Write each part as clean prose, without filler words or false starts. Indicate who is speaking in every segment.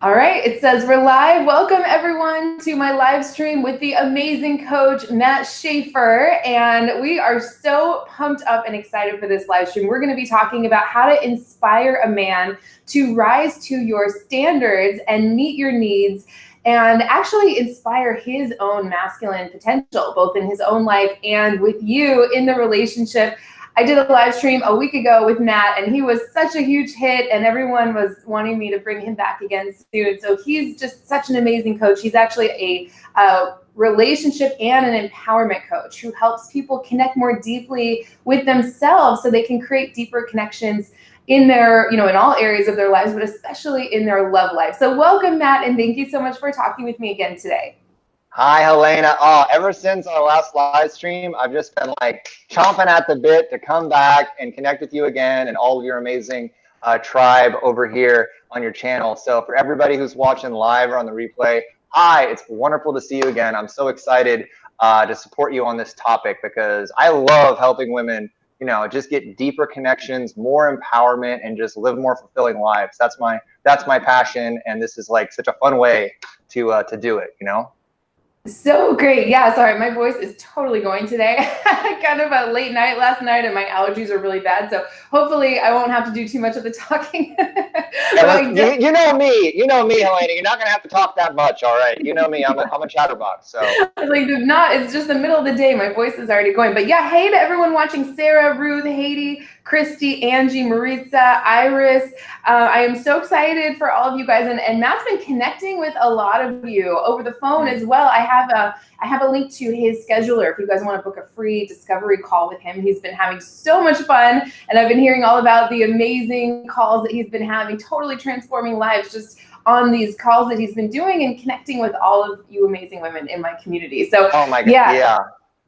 Speaker 1: All right, it says we're live. Welcome everyone to my live stream with the amazing coach, Matt Shaffer. And we are so pumped up and excited for this live stream. We're going to be talking about how to inspire a man to rise to your standards and meet your needs and actually inspire his own masculine potential, both in his own life and with you in the relationship. I did a live stream a week ago with Matt, and he was such a huge hit, and everyone was wanting me to bring him back again soon. So he's just such an amazing coach. He's actually a relationship and an empowerment coach who helps people connect more deeply with themselves so they can create deeper connections in their, in all areas of their lives, but especially in their love life. So welcome, Matt, and thank you so much for talking with me again today.
Speaker 2: Hi, Helena. Oh, ever since our last live stream, I've just been like chomping at the bit to come back and connect with you again and all of your amazing tribe over here on your channel. So for everybody who's watching live or on the replay, hi, it's wonderful to see you again. I'm so excited to support you on this topic because I love helping women, just get deeper connections, more empowerment, and just live more fulfilling lives. That's my passion, and this is like such a fun way to do it,
Speaker 1: So great. Yeah, sorry, my voice is totally going today. Kind of a late night last night and my allergies are really bad. So hopefully I won't have to do too much of the talking.
Speaker 2: You know me, Helena. You're not going to have to talk that much, all right? You know me, I'm a chatterbox. So
Speaker 1: like, it's just the middle of the day. My voice is already going. But yeah, hey to everyone watching, Sarah, Ruth, Haiti, Christy, Angie, Maritza, Iris. I am so excited for all of you guys. And Matt's been connecting with a lot of you over the phone as well. I have a link to his scheduler if you guys want to book a free discovery call with him. He's been having so much fun, and I've been hearing all about the amazing calls that he's been having, totally transforming lives just on these calls that he's been doing and connecting with all of you amazing women in my community. So,
Speaker 2: oh my God, yeah.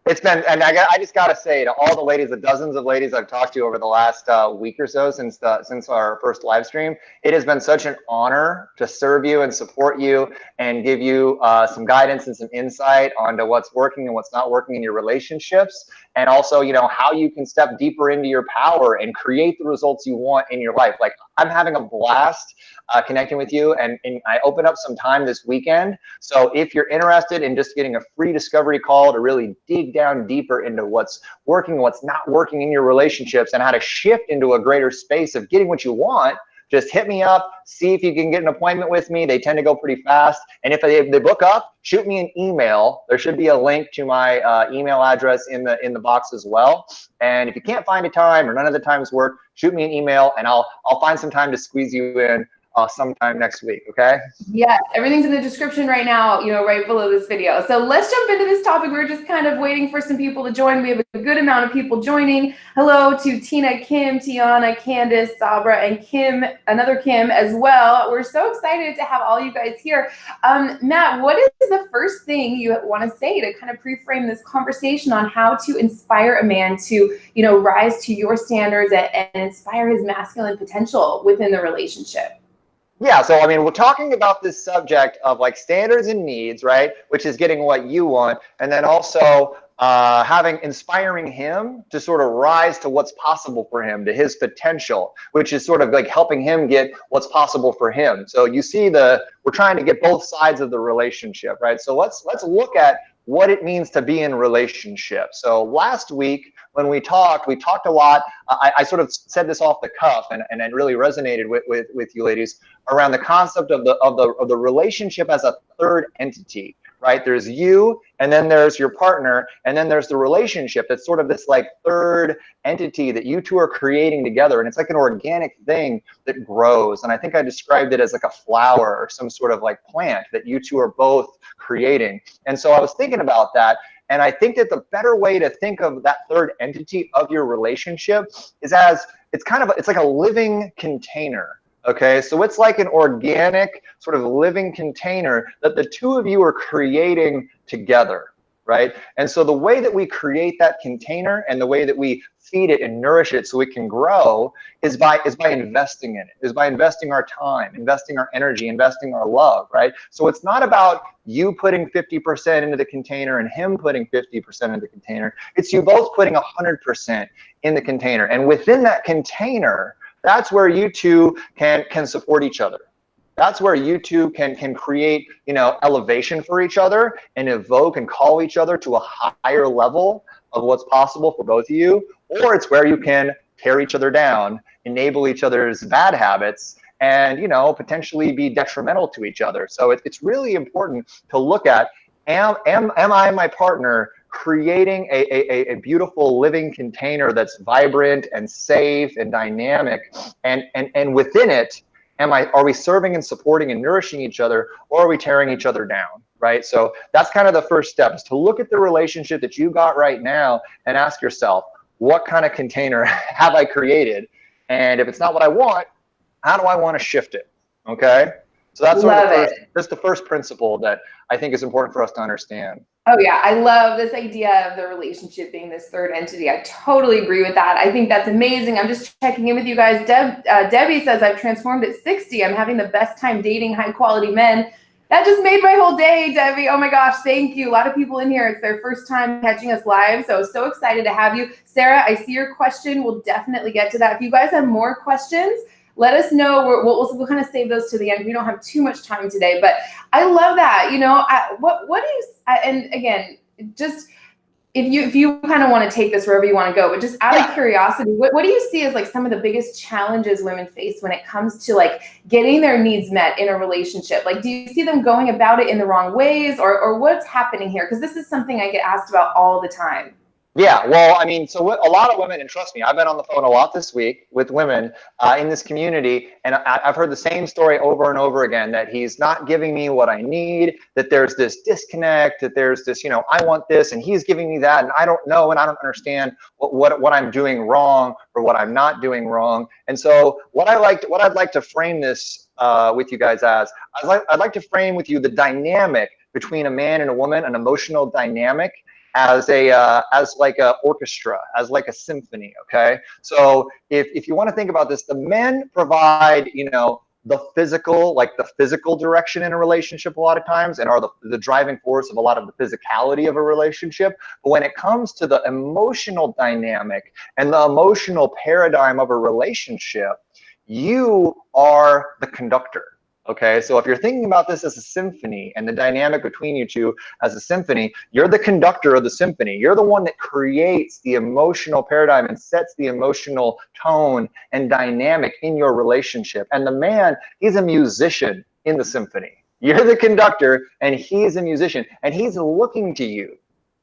Speaker 2: It's been, and I just got to say to all the ladies, the dozens of ladies I've talked to over the last week or so since our first live stream, it has been such an honor to serve you and support you and give you some guidance and some insight onto what's working and what's not working in your relationships, and also, how you can step deeper into your power and create the results you want in your life. Like, I'm having a blast connecting with you, and I open up some time this weekend. So if you're interested in just getting a free discovery call to really dig down deeper into what's working, what's not working in your relationships, and how to shift into a greater space of getting what you want, just hit me up, see if you can get an appointment with me. They tend to go pretty fast. And if they book up, shoot me an email. There should be a link to my email address in the box as well. And if you can't find a time or none of the times work, shoot me an email and I'll find some time to squeeze you in sometime next week, okay?
Speaker 1: Yes, everything's in the description right now, right below this video. So let's jump into this topic. We're just kind of waiting for some people to join. We have a good amount of people joining. Hello to Tina, Kim, Tiana, Candace, Sabra, and Kim, another Kim as well. We're so excited to have all you guys here. Matt, what is the first thing you want to say to kind of pre-frame this conversation on how to inspire a man to, rise to your standards and inspire his masculine potential within the relationship?
Speaker 2: Yeah, so I mean, we're talking about this subject of like standards and needs, right? Which is getting what you want, and then also inspiring him to sort of rise to what's possible for him, to his potential, which is sort of like helping him get what's possible for him. So you see, we're trying to get both sides of the relationship, right? So let's look at what it means to be in relationship. So last week when we talked a lot. I sort of said this off the cuff, and it really resonated with you ladies around the concept of the relationship as a third entity. Right? There's you, and then there's your partner, and then there's the relationship. That's sort of this like third entity that you two are creating together, and it's like an organic thing that grows. And I think I described it as like a flower or some sort of like plant that you two are both creating. And so I was thinking about that, and I think that the better way to think of that third entity of your relationship is as it's like a living container. Okay, so it's like an organic sort of living container that the two of you are creating together, right? And so the way that we create that container and the way that we feed it and nourish it so it can grow is by investing in it, is by investing our time, investing our energy, investing our love, right? So it's not about you putting 50% into the container and him putting 50% into the container. It's you both putting 100% in the container. And within that container, that's where you two can support each other. That's where you two can create, you know, elevation for each other and evoke and call each other to a higher level of what's possible for both of you. Or it's where you can tear each other down, enable each other's bad habits, and, you know, potentially be detrimental to each other. So it's really important to look at, am I and my partner creating a beautiful living container that's vibrant and safe and dynamic, and within it, are we serving and supporting and nourishing each other, or are we tearing each other down, right? So that's kind of the first step, is to look at the relationship that you got right now and ask yourself, what kind of container have I created? And if it's not what I want, how do I want to shift it? Okay. So that's sort of the first principle that I think is important for us to understand.
Speaker 1: Oh yeah, I love this idea of the relationship being this third entity. I totally agree with that. I think that's amazing. I'm just checking in with you guys. Debbie says, I've transformed at 60. I'm having the best time dating high quality men. That just made my whole day, Debbie. Oh my gosh, thank you. A lot of people in here, it's their first time catching us live, so excited to have you. Sarah, I see your question. We'll definitely get to that. If you guys have more questions, let us know. We'll kind of save those to the end. We don't have too much time today, but I love that. You know, what is, and again, just if you kind of want to take this wherever you want to go, but just out of curiosity, what do you see as like some of the biggest challenges women face when it comes to like getting their needs met in a relationship? Like, do you see them going about it in the wrong ways, or what's happening here? Because this is something I get asked about all the time.
Speaker 2: Yeah, well, I mean, so a lot of women, and trust me, I've been on the phone a lot this week with women in this community, and I've heard the same story over and over again, that he's not giving me what I need, that there's this disconnect, that there's this, you know, I want this and he's giving me that, and I don't know, and I don't understand what I'm doing wrong or what I'm not doing wrong. And so what I'd like to frame this with you guys as, I'd like to frame with you the dynamic between a man and a woman, an emotional dynamic, as like a orchestra, as like a symphony. Okay, so if you want to think about this, the men provide, you know, the physical direction in a relationship a lot of times, and are the driving force of a lot of the physicality of a relationship. But when it comes to the emotional dynamic and the emotional paradigm of a relationship, you are the conductor. Okay, so if you're thinking about this as a symphony and the dynamic between you two as a symphony, you're the conductor of the symphony. You're the one that creates the emotional paradigm and sets the emotional tone and dynamic in your relationship. And the man, he's a musician in the symphony. You're the conductor and he's a musician, and he's looking to you,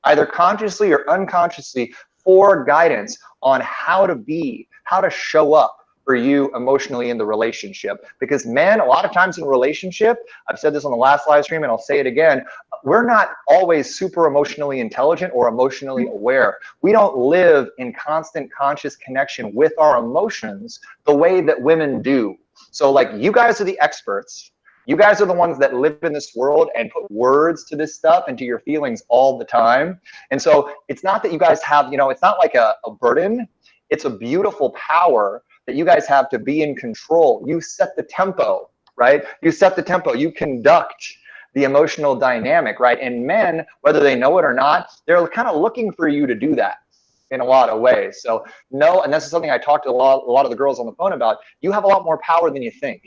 Speaker 2: either consciously or unconsciously, for guidance on how to be, how to show up for you emotionally in the relationship. Because men, a lot of times in a relationship, I've said this on the last live stream and I'll say it again, we're not always super emotionally intelligent or emotionally aware. We don't live in constant conscious connection with our emotions the way that women do. So like, you guys are the experts. You guys are the ones that live in this world and put words to this stuff and to your feelings all the time. And so it's not that you guys have, you know, it's not like a burden. It's a beautiful power that you guys have to be in control. You set the tempo, right? You set the tempo, you conduct the emotional dynamic, right? And men, whether they know it or not, they're kind of looking for you to do that in a lot of ways. So no, and this is something I talked to a lot of the girls on the phone about, you have a lot more power than you think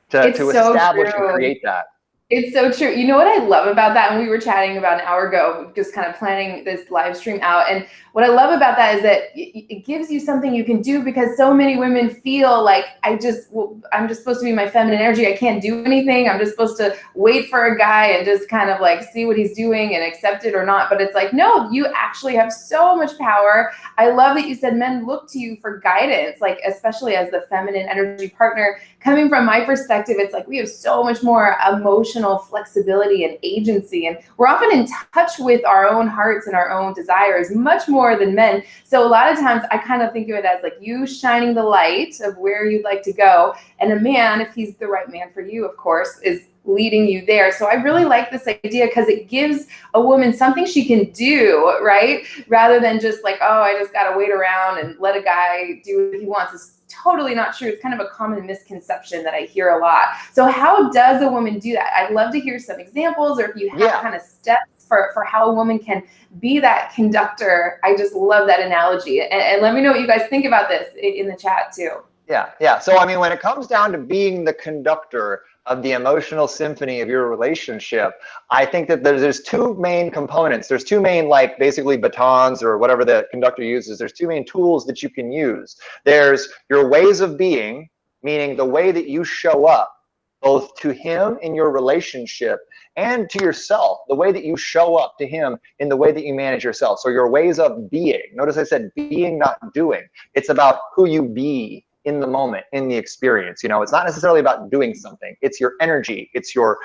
Speaker 2: to establish and create that.
Speaker 1: It's so true. You know what I love about that? And we were chatting about an hour ago, just kind of planning this live stream out. And what I love about that is that it gives you something you can do, because so many women feel like, I'm just supposed to be my feminine energy. I can't do anything. I'm just supposed to wait for a guy and just kind of like see what he's doing and accept it or not. But it's like, no, you actually have so much power. I love that you said men look to you for guidance, like especially as the feminine energy partner. Coming from my perspective, it's like we have so much more emotional flexibility and agency, and we're often in touch with our own hearts and our own desires much more than men. So a lot of times I kind of think of it as like you shining the light of where you'd like to go, and a man, if he's the right man for you, of course, is leading you there. So I really like this idea, because it gives a woman something she can do, right? Rather than just like, oh, I just got to wait around and let a guy do what he wants. It's totally not true. It's kind of a common misconception that I hear a lot. So how does a woman do that? I'd love to hear some examples, or if you have kind of steps for how a woman can be that conductor. I just love that analogy. And let me know what you guys think about this in the chat too.
Speaker 2: Yeah. So I mean, when it comes down to being the conductor, of the emotional symphony of your relationship, I think that there's two main components. There's two main, like, basically batons or whatever the conductor uses. There's two main tools that you can use. There's your ways of being, meaning the way that you show up both to him in your relationship and to yourself, the way that you show up to him in the way that you manage yourself. So your ways of being. Notice I said being, not doing. It's about who you be in the moment, in the experience. You know, it's not necessarily about doing something. It's your energy. It's your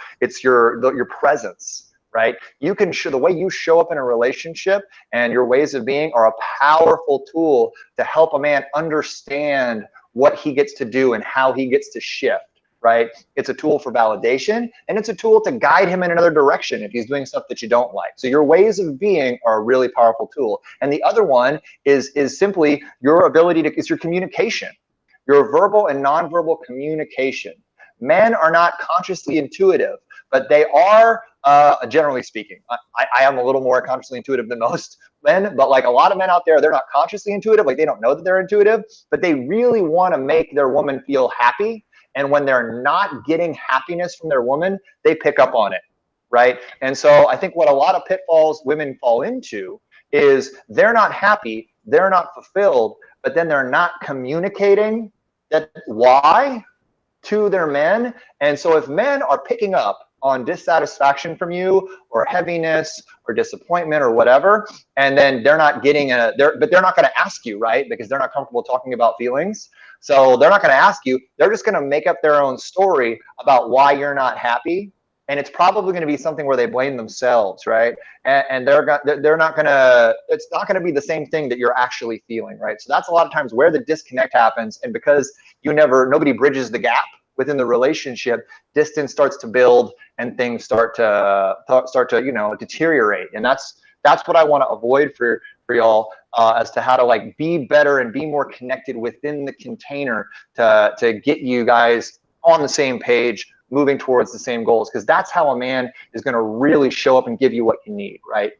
Speaker 2: presence, right? You can show the way you show up in a relationship, and your ways of being are a powerful tool to help a man understand what he gets to do and how he gets to shift. Right? It's a tool for validation, and it's a tool to guide him in another direction if he's doing stuff that you don't like. So your ways of being are a really powerful tool. And the other one is simply your ability to, it's your communication, your verbal and nonverbal communication. Men are not consciously intuitive, but they are, generally speaking. I am a little more consciously intuitive than most men, but like a lot of men out there, they're not consciously intuitive. Like, they don't know that they're intuitive, but they really want to make their woman feel happy. And when they're not getting happiness from their woman, they pick up on it, right? And so I think what a lot of pitfalls women fall into is they're not happy, they're not fulfilled, but then they're not communicating that why to their men. And so if men are picking up on dissatisfaction from you, or heaviness, or disappointment, or whatever, and then they're not getting but they're not going to ask you, right? Because they're not comfortable talking about feelings. So they're not going to ask you. They're just going to make up their own story about why you're not happy. And it's probably going to be something where they blame themselves, right? And they're not going to, it's not going to be the same thing that you're actually feeling, right? So that's a lot of times where the disconnect happens. And because nobody bridges the gap within the relationship, distance starts to build and things start to deteriorate. And that's what I want to avoid for y'all, as to how to like be better and be more connected within the container to get you guys on the same page, moving towards the same goals, because that's how a man is going to really show up and give you what you need, right?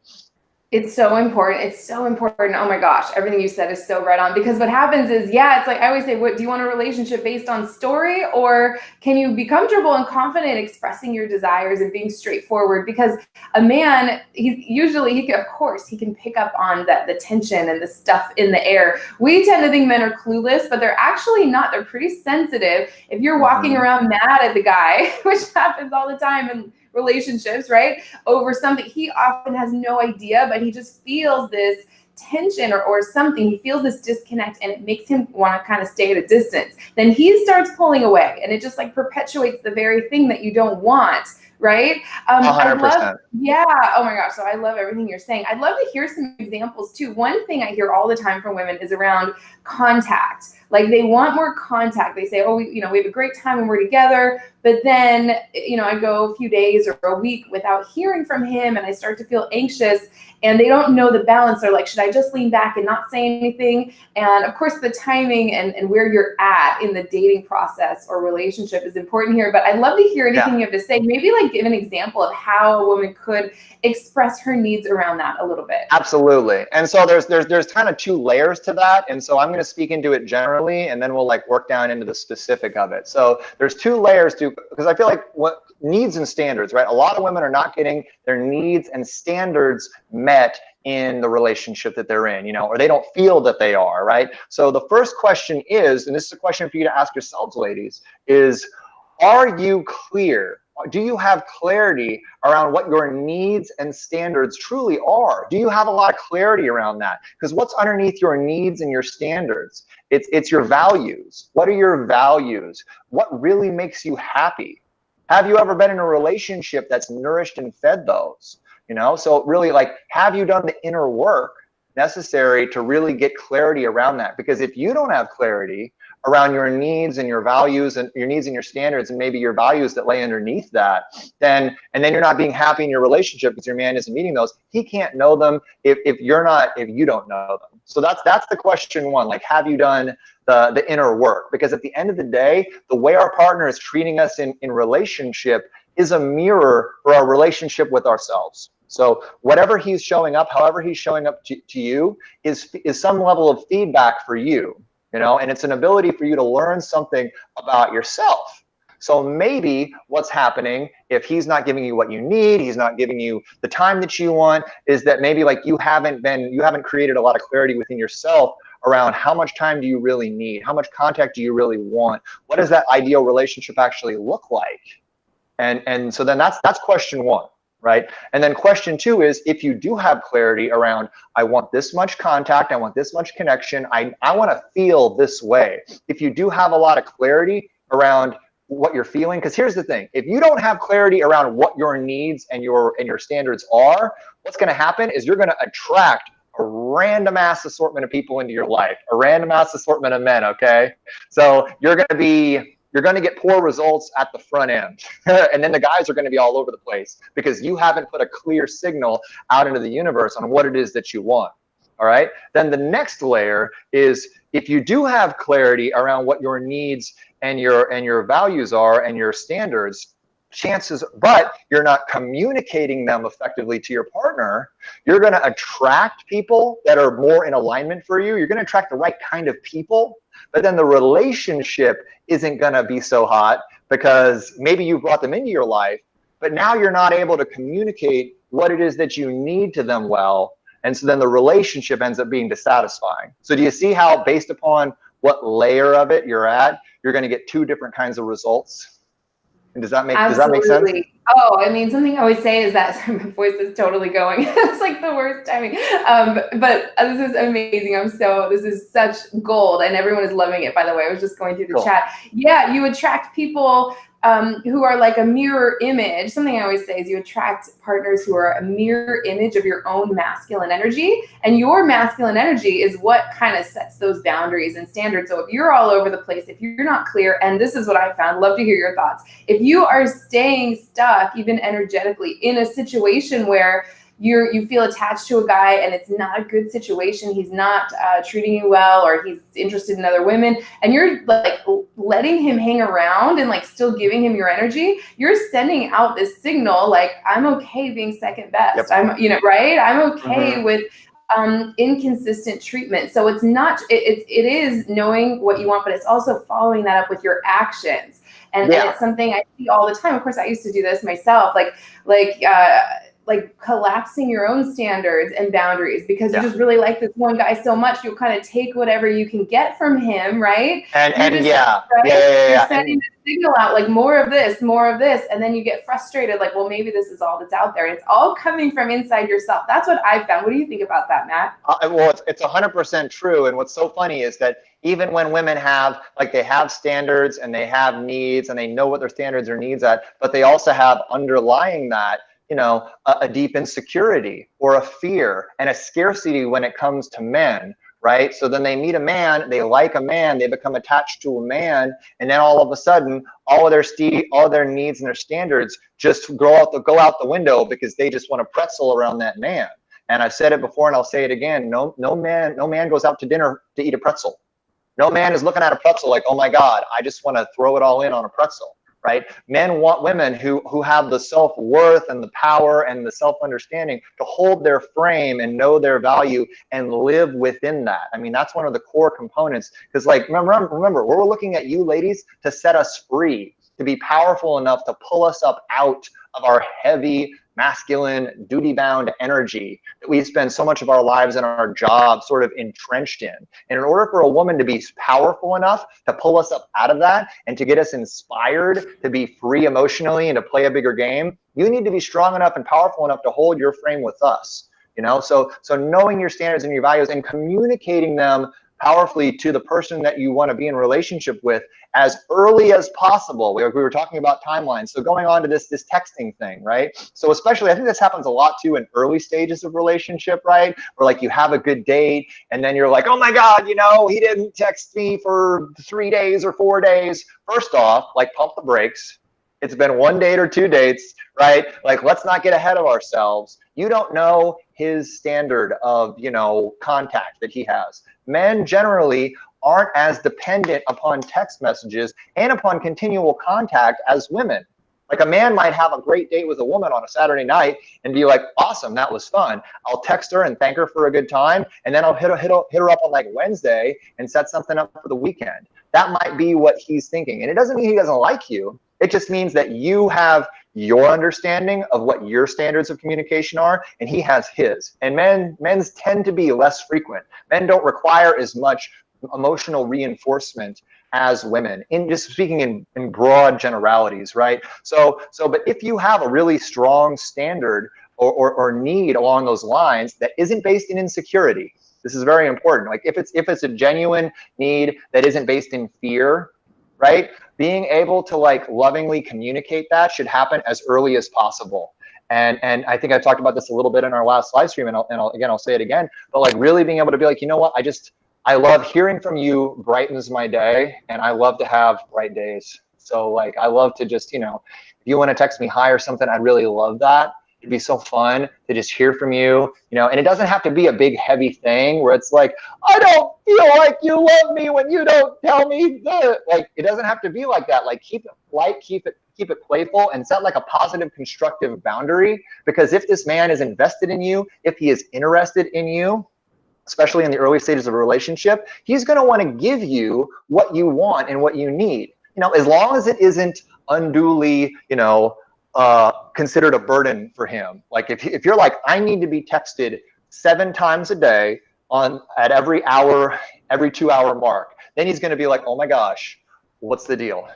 Speaker 1: It's so important. It's so important. Oh my gosh, everything you said is so right on. Because what happens is, yeah, it's like I always say, what do you want a relationship based on story, or can you be comfortable and confident expressing your desires and being straightforward? Because a man, of course, he can pick up on the tension and the stuff in the air. We tend to think men are clueless, but they're actually not. They're pretty sensitive. If you're walking around mad at the guy, which happens all the time in relationships, right, over something, he often has no idea, but he just feels this tension or something. He feels this disconnect, and it makes him want to kind of stay at a distance. Then he starts pulling away, and it just like perpetuates the very thing that you don't want, right?
Speaker 2: 100%.
Speaker 1: Yeah. Oh my gosh. So I love everything you're saying. I'd love to hear some examples too. One thing I hear all the time from women is around contact. Like, they want more contact. They say, oh, we have a great time when we're together, but then, I go a few days or a week without hearing from him, and I start to feel anxious, and they don't know the balance. They're like, should I just lean back and not say anything? And of course, the timing and where you're at in the dating process or relationship is important here. But I'd love to hear anything you have to say. Maybe like give an example of how a woman could express her needs around that a little bit.
Speaker 2: Absolutely. And so there's kind of two layers to that. And so I'm going to speak into it generally, and then we'll like work down into the specific of it. So there's two layers because I feel like what needs and standards, right? A lot of women are not getting their needs and standards met in the relationship that they're in, or they don't feel that they are, right? So the first question is, and this is a question for you to ask yourselves, ladies, is, are you clear? Do you have clarity around what your needs and standards truly are? Do you have a lot of clarity around that? Because what's underneath your needs and your standards? It's your values. What are your values? What really makes you happy? Have you ever been in a relationship that's nourished and fed those? So really, like, have you done the inner work necessary to really get clarity around that? Because if you don't have clarity around your needs and your values and your needs and your standards, and maybe your values that lay underneath that, then you're not being happy in your relationship because your man isn't meeting those. He can't know them if you don't know them. So that's the question one. Like, have you done the inner work? Because at the end of the day, the way our partner is treating us in relationship is a mirror for our relationship with ourselves. So whatever he's showing up, however he's showing up to you, is some level of feedback for you. And it's an ability for you to learn something about yourself. So maybe what's happening, if he's not giving you what you need, he's not giving you the time that you want, is that maybe like you haven't created a lot of clarity within yourself around how much time do you really need? How much contact do you really want? What does that ideal relationship actually look like? And so then that's question one, right? And then question two is, if you do have clarity around, I want this much contact, I want this much connection, I want to feel this way. If you do have a lot of clarity around what you're feeling, because here's the thing, if you don't have clarity around what your needs and your standards are, what's going to happen is you're going to attract a random ass assortment of people into your life, a random ass assortment of men, okay? So you're going to get poor results at the front end. And then the guys are going to be all over the place because you haven't put a clear signal out into the universe on what it is that you want. All right. Then the next layer is, if you do have clarity around what your needs and your values are and your standards, but you're not communicating them effectively to your partner, you're going to attract people that are more in alignment for you. You're going to attract the right kind of people, but then the relationship isn't going to be so hot because maybe you brought them into your life, but now you're not able to communicate what it is that you need to them well. And so then the relationship ends up being dissatisfying. So do you see how, based upon what layer of it you're at, you're going to get two different kinds of results? And does that make sense?
Speaker 1: Oh, I mean, something I always say is that my voice is totally going. It's like the worst timing. But this is amazing. This is such gold, and everyone is loving it, by the way. I was just going through the chat. Yeah, you attract people who are like a mirror image. Something I always say is you attract partners who are a mirror image of your own masculine energy, and your masculine energy is what kind of sets those boundaries and standards. So if you're all over the place, if you're not clear, and this is what I found, love to hear your thoughts. If you are staying stuck, even energetically, in a situation where you feel attached to a guy and it's not a good situation, he's not treating you well, or he's interested in other women, and you're like letting him hang around and like still giving him your energy, you're sending out this signal like, I'm okay being second best. Yep. Right? I'm okay with inconsistent treatment. So it's not, it is knowing what you want, but it's also following that up with your actions. And it's something I see all the time. Of course, I used to do this myself, like collapsing your own standards and boundaries because you just really like this one guy so much, you'll kind of take whatever you can get from him, right? You're sending the signal out like more of this, and then you get frustrated, like, well, maybe this is all that's out there. And it's all coming from inside yourself. That's what I've found. What do you think about that, Matt?
Speaker 2: Well, it's 100% true. And what's so funny is that even when women they have standards and they have needs and they know what their standards or needs are, but they also have underlying that, a deep insecurity or a fear and a scarcity when it comes to men, right? So then they meet a man, they like a man, they become attached to a man, and then all of a sudden, all of their needs and their standards just go out the window because they just want to pretzel around that man. And I've said it before and I'll say it again, no man goes out to dinner to eat a pretzel. No man is looking at a pretzel like, oh my God, I just want to throw it all in on a pretzel. Right? Men want women who have the self-worth and the power and the self-understanding to hold their frame and know their value and live within that. I mean, that's one of the core components. Because remember, we're looking at you ladies to set us free, to be powerful enough to pull us up out of our heavy, masculine, duty-bound energy that we spend so much of our lives and our jobs sort of entrenched in. And in order for a woman to be powerful enough to pull us up out of that and to get us inspired to be free emotionally and to play a bigger game, you need to be strong enough and powerful enough to hold your frame with us. So knowing your standards and your values and communicating them powerfully to the person that you want to be in relationship with as early as possible. We were talking about timelines. So going on to this texting thing, right? So especially, I think this happens a lot too in early stages of relationship, right? Where like you have a good date and then you're like, oh my God, he didn't text me for 3 days or 4 days. First off, like pump the brakes. It's been 1 date or 2 dates, right? Like, let's not get ahead of ourselves. You don't know his standard of, contact that he has. Men generally aren't as dependent upon text messages and upon continual contact as women. Like a man might have a great date with a woman on a Saturday night and be like, awesome, that was fun. I'll text her and thank her for a good time. And then I'll hit her up on like Wednesday and set something up for the weekend. that might be what he's thinking. And it doesn't mean he doesn't like you. It just means that you have your understanding of what your standards of communication are, and he has his. And men's tend to be less frequent. Men don't require as much emotional reinforcement as women, in just speaking in broad generalities, right? But if you have a really strong standard or need along those lines that isn't based in insecurity, this is very important. Like if it's a genuine need that isn't based in fear, right? Being able to like lovingly communicate that should happen as early as possible. And I think I talked about this a little bit in our last live stream, and I'll say it again, but like really being able to be like, you know what, I love hearing from you, brightens my day, and I love to have bright days. So like, I love to just, if you want to text me hi or something, I'd really love that. It'd be so fun to just hear from you, and it doesn't have to be a big heavy thing where it's like, I don't feel like you love me when you don't tell me that. Like, it doesn't have to be like that. Like, keep it light, keep it playful, and set like a positive, constructive boundary. Because if this man is invested in you, if he is interested in you, especially in the early stages of a relationship, he's going to want to give you what you want and what you need. As long as it isn't unduly, considered a burden for him. Like if you're like, I need to be texted 7 times a day at every hour, every 2-hour mark, then he's going to be like, oh my gosh, what's the deal?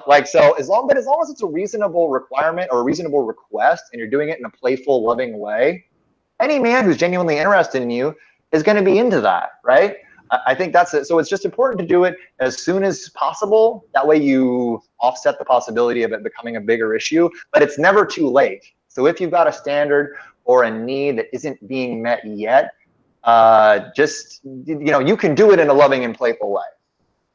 Speaker 2: Like, so as long as it's a reasonable requirement or a reasonable request, and you're doing it in a playful, loving way, any man who's genuinely interested in you is going to be into that, right? I think that's it. So it's just important to do it as soon as possible. That way you offset the possibility of it becoming a bigger issue, but it's never too late. So if you've got a standard or a need that isn't being met yet, you can do it in a loving and playful way.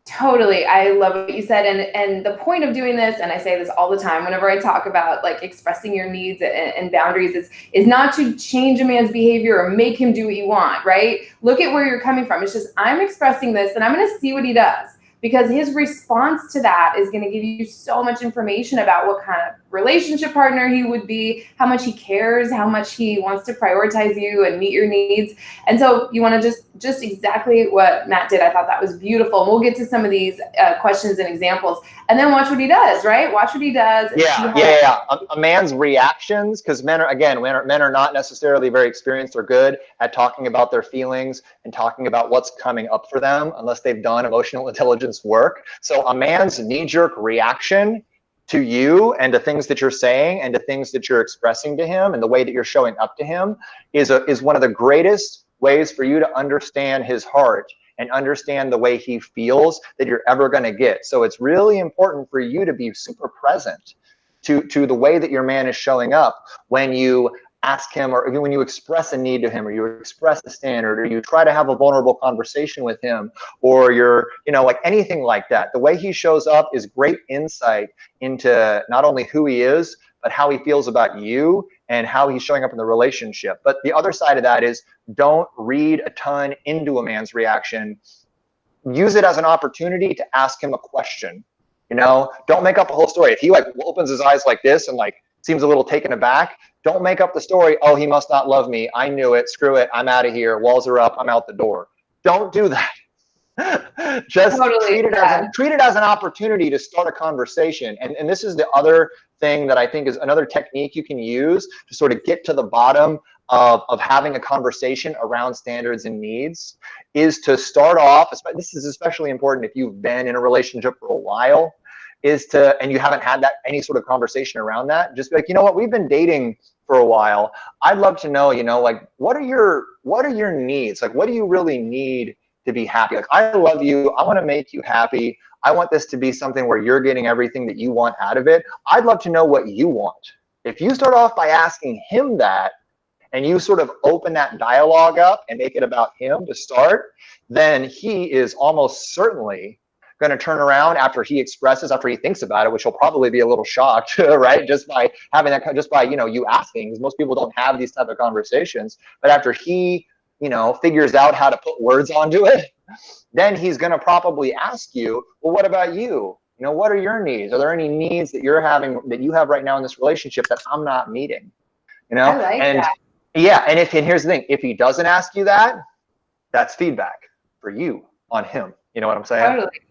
Speaker 1: Totally. I love what you said. And the point of doing this, and I say this all the time whenever I talk about like expressing your needs and boundaries, is not to change a man's behavior or make him do what you want, right? Look at where you're coming from. It's just, I'm expressing this and I'm going to see what he does, because his response to that is going to give you so much information about what kind of relationship partner he would be, how much he cares, how much he wants to prioritize you and meet your needs. And so you want to just exactly what Matt did. I thought that was beautiful. And we'll get to some of these questions and examples, and then watch what he does, right? Watch what he does.
Speaker 2: Yeah. A man's reactions, because men are not necessarily very experienced or good at talking about their feelings and talking about what's coming up for them unless they've done emotional intelligence work. So a man's knee-jerk reaction to you and to things that you're saying and to things that you're expressing to him and the way that you're showing up to him is one of the greatest ways for you to understand his heart and understand the way he feels that you're ever going to get. So it's really important for you to be super present to the way that your man is showing up when you ask him, or when you express a need to him, or you express a standard, or you try to have a vulnerable conversation with him, or you're, like anything like that. The way he shows up is great insight into not only who he is, but how he feels about you and how he's showing up in the relationship. But the other side of that is, don't read a ton into a man's reaction. Use it as an opportunity to ask him a question. Don't make up a whole story. If he like opens his eyes like this and like seems a little taken aback, don't make up the story, oh, he must not love me, I knew it, screw it, I'm out of here, walls are up, I'm out the door. Don't do that. Just treat it as an opportunity to start a conversation. And this is the other thing that I think is another technique you can use to sort of get to the bottom of having a conversation around standards and needs, is to start off, this is especially important if you've been in a relationship for a while, and you haven't had any sort of conversation around that, just be like, you know what, we've been dating for a while. I'd love to know, like, what are your needs? Like, what do you really need to be happy? Like, I love you. I want to make you happy. I want this to be something where you're getting everything that you want out of it. I'd love to know what you want. If you start off by asking him that, and you sort of open that dialogue up and make it about him to start, then he is almost certainly going to turn around after he thinks about it, which he'll probably be a little shocked, right? Just by having that, you asking, because most people don't have these type of conversations. But after he, figures out how to put words onto it, then he's going to probably ask you, well, what about you? What are your needs? Are there any needs that that you have right now in this relationship that I'm not meeting?
Speaker 1: I like that.
Speaker 2: Yeah, and here's the thing, if he doesn't ask you that, that's feedback for you on him. You know what I'm saying?
Speaker 1: Totally.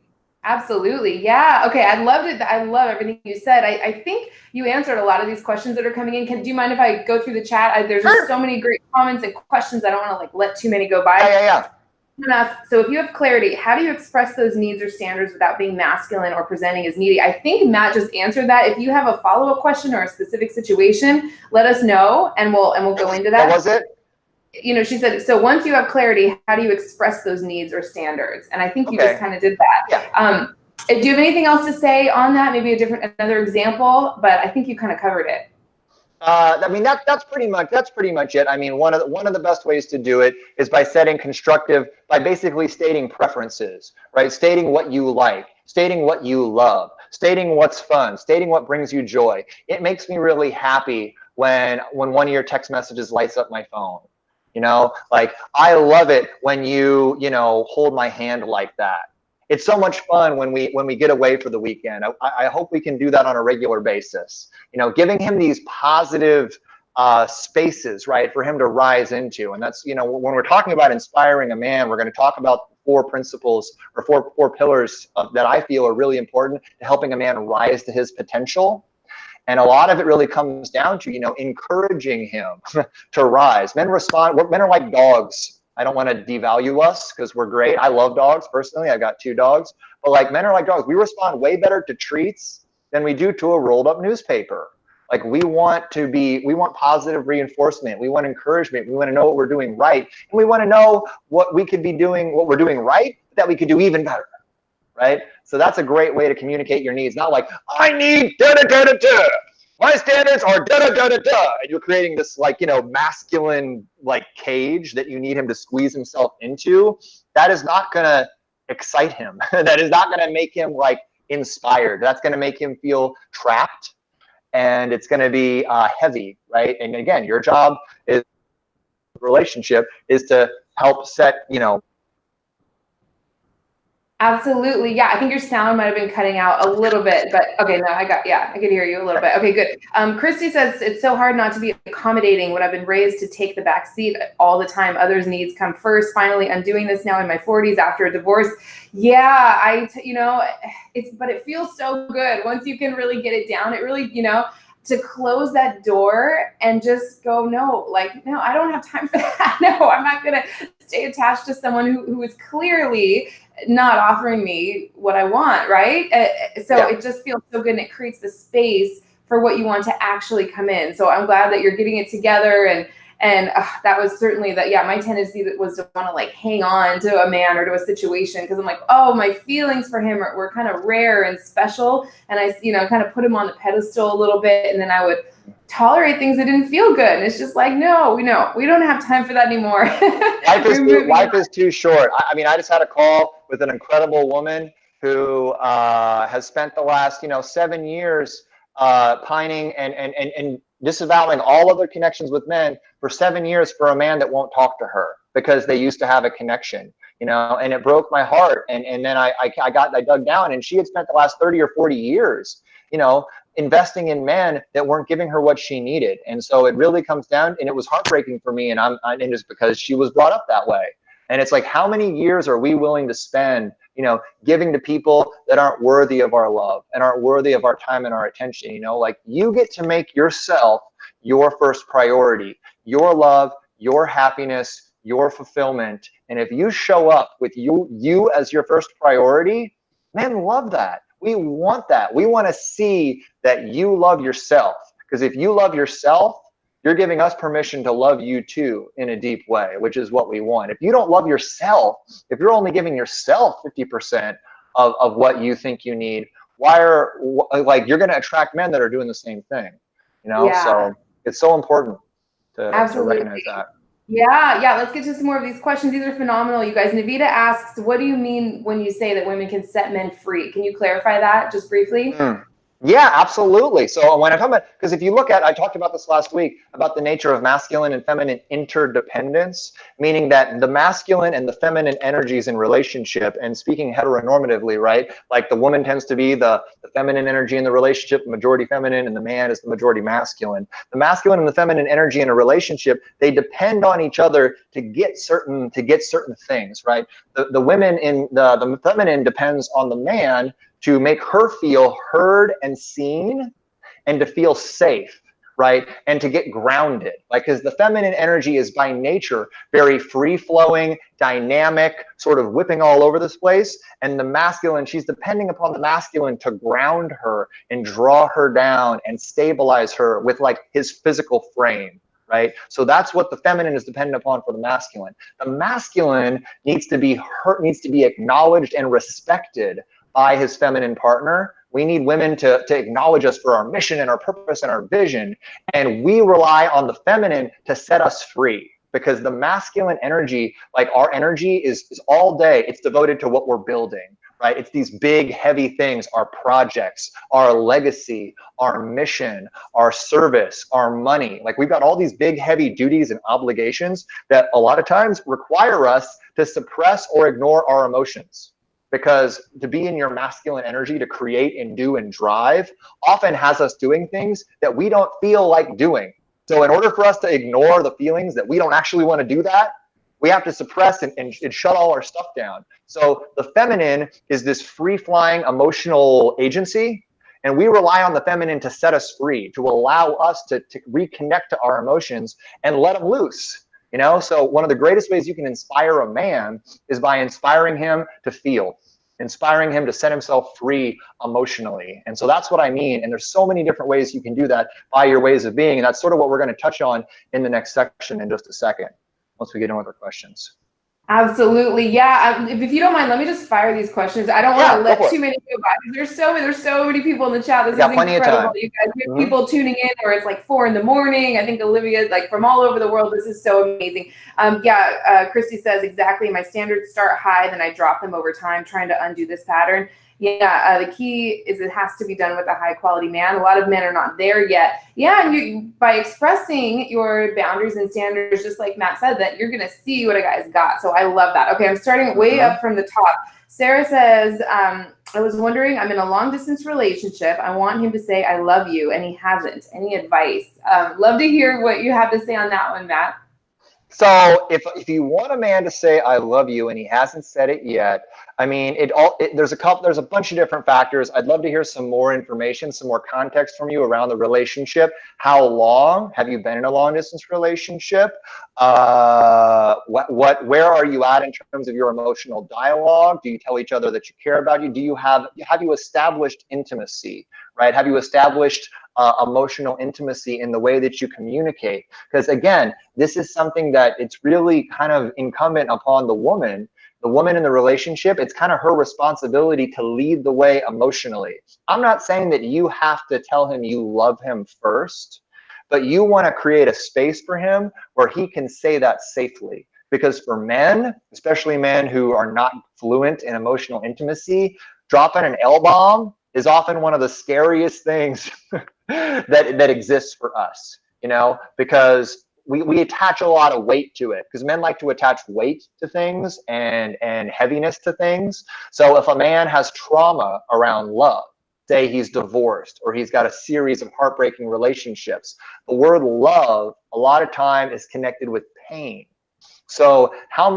Speaker 1: Absolutely. Yeah. Okay. I loved it. I love everything you said. I think you answered a lot of these questions that are coming in. Do you mind if I go through the chat? There's just
Speaker 2: Sure.
Speaker 1: so many great comments and questions. I don't want to like let too many go by.
Speaker 2: Yeah.
Speaker 1: So if you have clarity, how do you express those needs or standards without being masculine or presenting as needy? I think Matt just answered that. If you have a follow-up question or a specific situation, let us know and we'll go into that.
Speaker 2: What was it?
Speaker 1: You know, she said, so once you have clarity, how do you express those needs or standards? And I think you just kind of did that.
Speaker 2: Yeah.
Speaker 1: Do you have anything else to say on that? Maybe another example, but I think you kind of covered it.
Speaker 2: I mean, that's pretty much it. I mean, one of the best ways to do it is by by basically stating preferences, right? Stating what you like, stating what you love, stating what's fun, stating what brings you joy. It makes me really happy when one of your text messages lights up my phone. You know, like I love it when you hold my hand like that. It's so much fun when we get away for the weekend. I hope we can do that on a regular basis. You know, giving him these positive spaces, right, for him to rise into. And that's, when we're talking about inspiring a man, we're going to talk about 4 principles or four pillars that I feel are really important to helping a man rise to his potential. And a lot of it really comes down to, encouraging him to rise. Men are like dogs. I don't want to devalue us because we're great. I love dogs personally. I've got 2 dogs. But like men are like dogs. We respond way better to treats than we do to a rolled up newspaper. Like we want positive reinforcement. We want encouragement. We want to know what we're doing right. And we want to know what we're doing right, that we could do even better. Right? So that's a great way to communicate your needs. Not like, I need da-da-da-da-da. My standards are da-da-da-da-da. And you're creating this masculine cage that you need him to squeeze himself into. That is not going to excite him. That is not going to make him inspired. That's going to make him feel trapped. And it's going to be heavy, right? And again, your job is relationship is to help set,
Speaker 1: Absolutely. Yeah. I think your sound might have been cutting out a little bit, but okay. No, I could hear you a little bit. Okay, good. Christy says it's so hard not to be accommodating when I've been raised to take the back seat all the time. Others' needs come first. Finally, I'm doing this now in my 40s after a divorce. Yeah, but it feels so good once you can really get it down. It really, to close that door and just go, no, I don't have time for that. No, I'm not going to stay attached to someone who is clearly not offering me what I want, right? It just feels so good, and it creates the space for what you want to actually come in. So I'm glad that you're getting it together, and that was certainly that. Yeah, my tendency was to want to hang on to a man or to a situation because I'm like, oh, my feelings for him were kind of rare and special, and I kind of put him on the pedestal a little bit, and then I would tolerate things that didn't feel good. And it's just like, no, we don't have time for that anymore.
Speaker 2: Life is too short. I mean, I just had a call with an incredible woman who has spent the last 7 years pining and disavowing all other connections with men for 7 years for a man that won't talk to her because they used to have a connection, and it broke my heart. And then I dug down, and she had spent the last 30 or 40 years, investing in men that weren't giving her what she needed. And so it really comes down, and it was heartbreaking for me, and and just because she was brought up that way. And it's like, how many years are we willing to spend, giving to people that aren't worthy of our love and aren't worthy of our time and our attention? You get to make yourself your first priority, your love, your happiness, your fulfillment. And if you show up with you as your first priority, men love that. We want that. We want to see that you love yourself, because if you love yourself, you're giving us permission to love you too in a deep way, which is what we want. If you don't love yourself, if you're only giving yourself 50% of what you think you need, you're going to attract men that are doing the same thing,
Speaker 1: Yeah.
Speaker 2: So it's so important to
Speaker 1: Absolutely.
Speaker 2: recognize that.
Speaker 1: Yeah. Let's get to some more of these questions. These are phenomenal, you guys. Navita asks, what do you mean when you say that women can set men free? Can you clarify that just briefly?
Speaker 2: Yeah, absolutely. So when I talk about, because if you look at, I talked about this last week about the nature of masculine and feminine interdependence, meaning that the masculine and the feminine energies in relationship, and speaking heteronormatively, right? Like the woman tends to be the feminine energy in the relationship, the majority feminine, and the man is the majority masculine. The masculine and the feminine energy in a relationship, they depend on each other to get certain things, right? The women in the feminine depends on the man to make her feel heard and seen and to feel safe, right? And to get grounded. Like, because the feminine energy is by nature very free flowing, dynamic, sort of whipping all over this place. And the masculine, she's depending upon the masculine to ground her and draw her down and stabilize her with like his physical frame. Right. So that's what the feminine is dependent upon for the masculine. The masculine needs to be acknowledged and respected by his feminine partner. We need women to acknowledge us for our mission and our purpose and our vision. And we rely on the feminine to set us free, because the masculine energy, like our energy is all day, it's devoted to what we're building, right? It's these big, heavy things, our projects, our legacy, our mission, our service, our money. Like we've got all these big, heavy duties and obligations that a lot of times require us to suppress or ignore our emotions. Because to be in your masculine energy, to create and do and drive, often has us doing things that we don't feel like doing. So in order for us to ignore the feelings that we don't actually want to do that, we have to suppress and shut all our stuff down. So the feminine is this free-flying emotional agency, and we rely on the feminine to set us free, to allow us to reconnect to our emotions and let them loose. You know, so one of the greatest ways you can inspire a man is by inspiring him to feel, inspiring him to set himself free emotionally. And so that's what I mean. And there's so many different ways you can do that by your ways of being. And that's sort of what we're going to touch on in the next section in just a second, once we get in with our questions.
Speaker 1: Absolutely. Yeah. If you don't mind, let me just fire these questions. I don't want to let too many go by. There's so many people in the chat. This is incredible. You guys, we have people tuning in, or it's like 4 a.m. I think Olivia, like from all over the world. This is so amazing. Christy says, exactly. My standards start high, then I drop them over time, trying to undo this pattern. Yeah, the key is it has to be done with a high quality man. A lot of men are not there yet. Yeah, and you, by expressing your boundaries and standards, just like Matt said, that you're gonna see what a guy's got. So I love that. Okay, I'm starting way up from the top. Sarah says, I was wondering, I'm in a long distance relationship. I want him to say I love you, and he hasn't. Any advice? Love to hear what you have to say on that one, Matt.
Speaker 2: So if you want a man to say I love you and he hasn't said it yet, I mean, there's a bunch of different factors. I'd love to hear some more information, some more context from you around the relationship. How long have you been in a long distance relationship? Where are you at in terms of your emotional dialogue? Do you tell each other that you care about you? Have you established intimacy, right? Have you established emotional intimacy in the way that you communicate? Because again, this is something that it's really kind of incumbent upon the woman in the relationship. It's kind of her responsibility to lead the way emotionally. I'm not saying that you have to tell him you love him first, but you want to create a space for him where he can say that safely. Because for men, especially men who are not fluent in emotional intimacy, dropping an L-bomb is often one of the scariest things that exists for us, you know, because we attach a lot of weight to it, because men like to attach weight to things and heaviness to things. So if a man has trauma around love, say he's divorced or he's got a series of heartbreaking relationships, the word love a lot of time is connected with pain. So I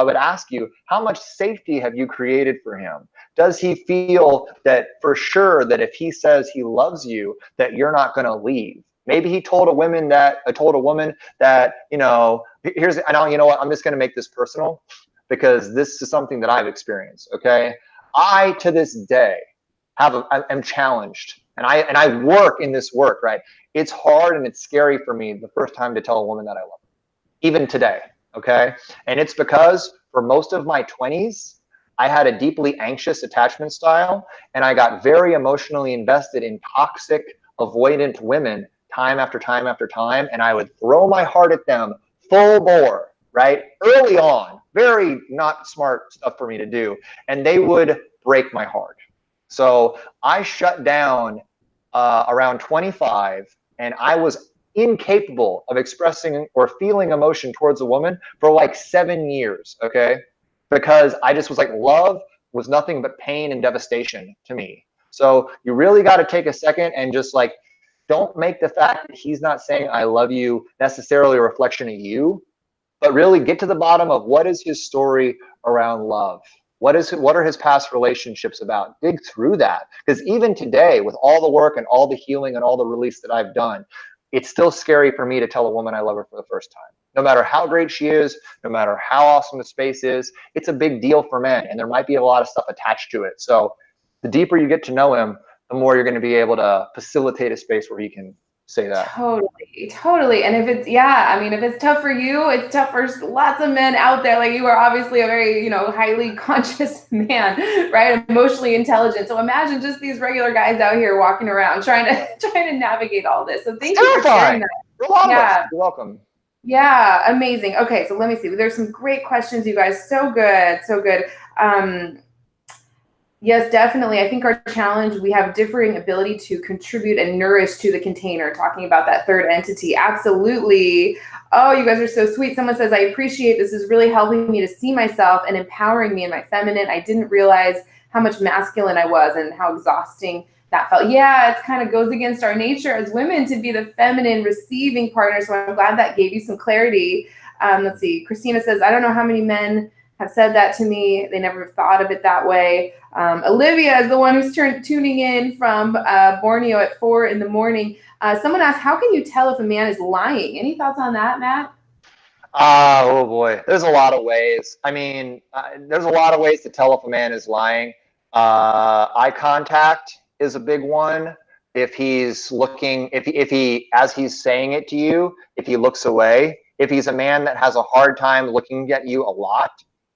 Speaker 2: would ask you, how much safety have you created for him? Does he feel that for sure that if he says he loves you, that you're not going to leave? Maybe he told a woman that, you know, you know what, I'm just going to make this personal because this is something that I've experienced. Okay. I, to this day, am challenged, and I work in this work, right? It's hard and it's scary for me the first time to tell a woman that I love her, even today. Okay. And it's because for most of my 20s, I had a deeply anxious attachment style, and I got very emotionally invested in toxic, avoidant women time after time after time. And I would throw my heart at them full bore, right? Early on, very not smart stuff for me to do. And they would break my heart. So I shut down around 25, and I was incapable of expressing or feeling emotion towards a woman for like 7 years, okay? Because I just was like, love was nothing but pain and devastation to me. So you really got to take a second and just like, don't make the fact that he's not saying I love you necessarily a reflection of you, but really get to the bottom of what is his story around love. What are his past relationships about? Dig through that. Because even today, with all the work and all the healing and all the release that I've done, it's still scary for me to tell a woman I love her for the first time. No matter how great she is, no matter how awesome the space is, it's a big deal for men, and there might be a lot of stuff attached to it. So the deeper you get to know him, the more you're going to be able to facilitate a space where he can say that.
Speaker 1: Totally. And if it's, yeah, I mean, if it's tough for you, it's tough for lots of men out there. Like, you are obviously a very, you know, highly conscious man, right? Emotionally intelligent. So imagine just these regular guys out here walking around trying to navigate all this. So thank you for sharing that.
Speaker 2: Yeah. You're welcome.
Speaker 1: Yeah, amazing. Okay, so let me see. There's some great questions, you guys. So good, so good. Yes, definitely. I think our challenge, we have differing ability to contribute and nourish to the container, talking about that third entity. Absolutely. Oh, you guys are so sweet. Someone says, I appreciate this is really helping me to see myself and empowering me in my feminine. I didn't realize how much masculine I was and how exhausting that felt. Yeah, it kind of goes against our nature as women to be the feminine receiving partner. So I'm glad that gave you some clarity. Let's see. Christina says, I don't know how many men have said that to me. They never thought of it that way. Olivia is the one who's tuning in from Borneo at 4 in the morning. Someone asked, how can you tell if a man is lying? Any thoughts on that, Matt?
Speaker 2: Oh boy, there's a lot of ways. I mean, there's a lot of ways to tell if a man is lying. Eye contact is a big one. If he's looking, if he, as he's saying it to you, if he looks away, if he's a man that has a hard time looking at you a lot,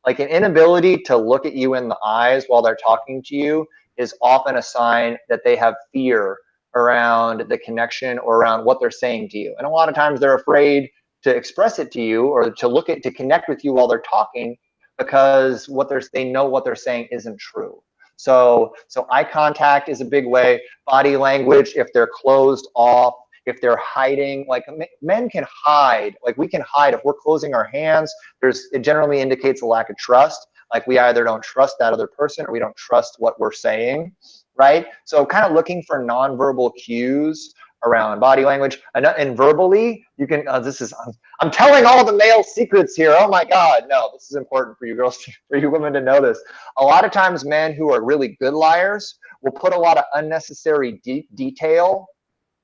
Speaker 2: like an inability to look at you in the eyes while they're talking to you is often a sign that they have fear around the connection or around what they're saying to you. And a lot of times they're afraid to express it to you or to connect with you while they're talking because they know what they're saying isn't true. So eye contact is a big way. Body language, if they're closed off, if they're hiding, like men can hide, like we can hide if we're closing our hands. It generally indicates a lack of trust. Like we either don't trust that other person or we don't trust what we're saying, right? So kind of looking for nonverbal cues around body language and verbally, you can, I'm telling all the male secrets here. Oh my God, no, this is important for you girls, for you women to know this. A lot of times men who are really good liars will put a lot of unnecessary detail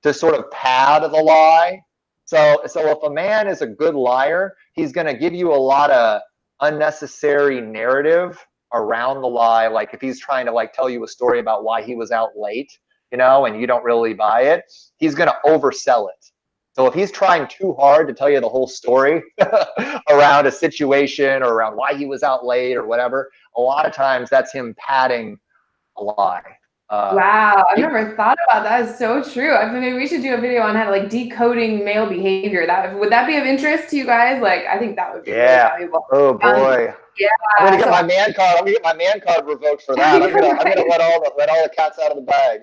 Speaker 2: to sort of pad the lie. So if a man is a good liar, he's going to give you a lot of unnecessary narrative around the lie. Like if he's trying to like tell you a story about why he was out late, you know, and you don't really buy it, he's going to oversell it. So if he's trying too hard to tell you the whole story around a situation or around why he was out late or whatever, a lot of times that's him padding a lie.
Speaker 1: Wow, I've never thought about that. It's so true. I mean, maybe we should do a video on how to like decoding male behavior. Would that be of interest to you guys? Like, I think that would be really valuable.
Speaker 2: Oh boy.
Speaker 1: Yeah.
Speaker 2: I'm gonna get my man card. I'm gonna get my man card revoked for that. I'm gonna let all the cats out of the bag.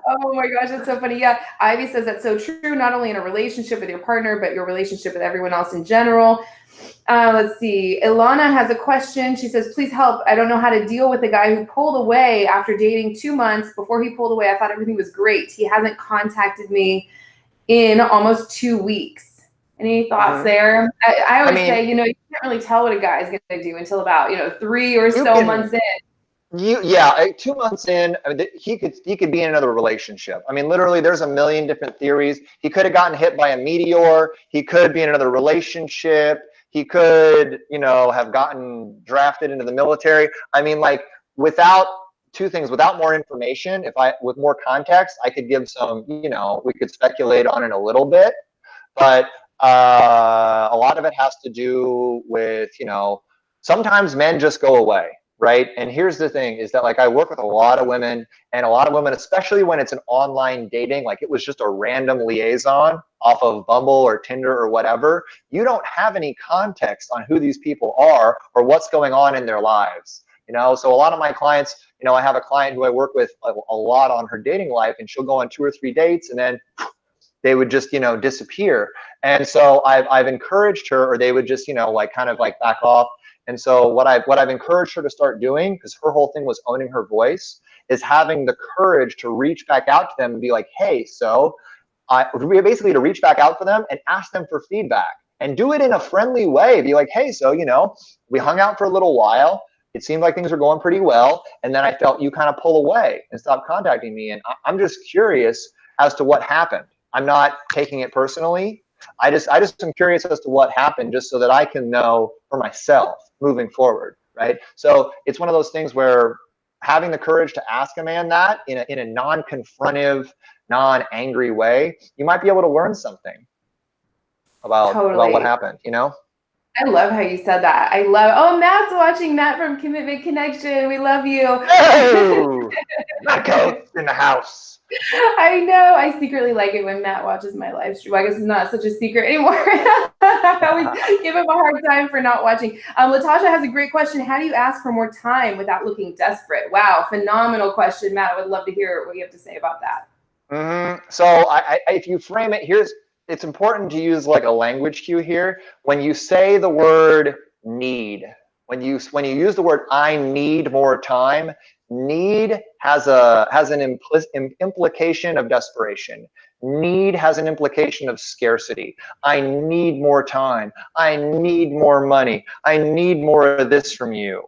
Speaker 1: Oh my gosh, that's so funny. Yeah, Ivy says that's so true. Not only in a relationship with your partner, but your relationship with everyone else in general. Let's see. Ilana has a question. She says, please help. I don't know how to deal with the guy who pulled away after dating 2 months. Before he pulled away, I thought everything was great. He hasn't contacted me in almost 2 weeks. Any thoughts there? I always say, you know, you can't really tell what a guy is going to do until about, 3 or so months in.
Speaker 2: 2 months in, I mean, he could be in another relationship. I mean, literally, there's a million different theories. He could have gotten hit by a meteor. He could be in another relationship. He could, have gotten drafted into the military. I mean, like, without more information, with more context, I could give some, we could speculate on it a little bit, but a lot of it has to do with, sometimes men just go away. Right. And here's the thing is that like I work with a lot of women, especially when it's an online dating, like it was just a random liaison off of Bumble or Tinder or whatever. You don't have any context on who these people are or what's going on in their lives. you know? So a lot of my clients, you know, I have a client who I work with a lot on her dating life, and she'll go on 2 or 3 dates and then they would just, you know, disappear. And so I've encouraged her, or they would just, you know, like kind of like back off. And so what I've encouraged her to start doing, because her whole thing was owning her voice, is having the courage to reach back out to them and be like, hey, so basically to reach back out to them and ask them for feedback, and do it in a friendly way. Be like, hey, so, you know, we hung out for a little while. It seemed like things were going pretty well. And then I felt you kind of pull away and stop contacting me. And I'm just curious as to what happened. I'm not taking it personally. I just am curious as to what happened, just so that I can know for myself moving forward, right? So it's one of those things where having the courage to ask a man that in a non-confrontive, non-angry way, you might be able to learn something about what happened, you know?
Speaker 1: I love how you said that. Oh, Matt's watching. Matt from Commitment Connection. We love you.
Speaker 2: Oh, Matt Coates in the house.
Speaker 1: I know. I secretly like it when Matt watches my live stream. I guess it's not such a secret anymore. I always give him a hard time for not watching. Latasha has a great question. How do you ask for more time without looking desperate? Wow, phenomenal question, Matt. I would love to hear what you have to say about that.
Speaker 2: So if you frame it, it's important to use like a language cue here. When you say the word need, when you use the word I need more time, need has an implication of desperation. Need has an implication of scarcity. I need more time. I need more money. I need more of this from you.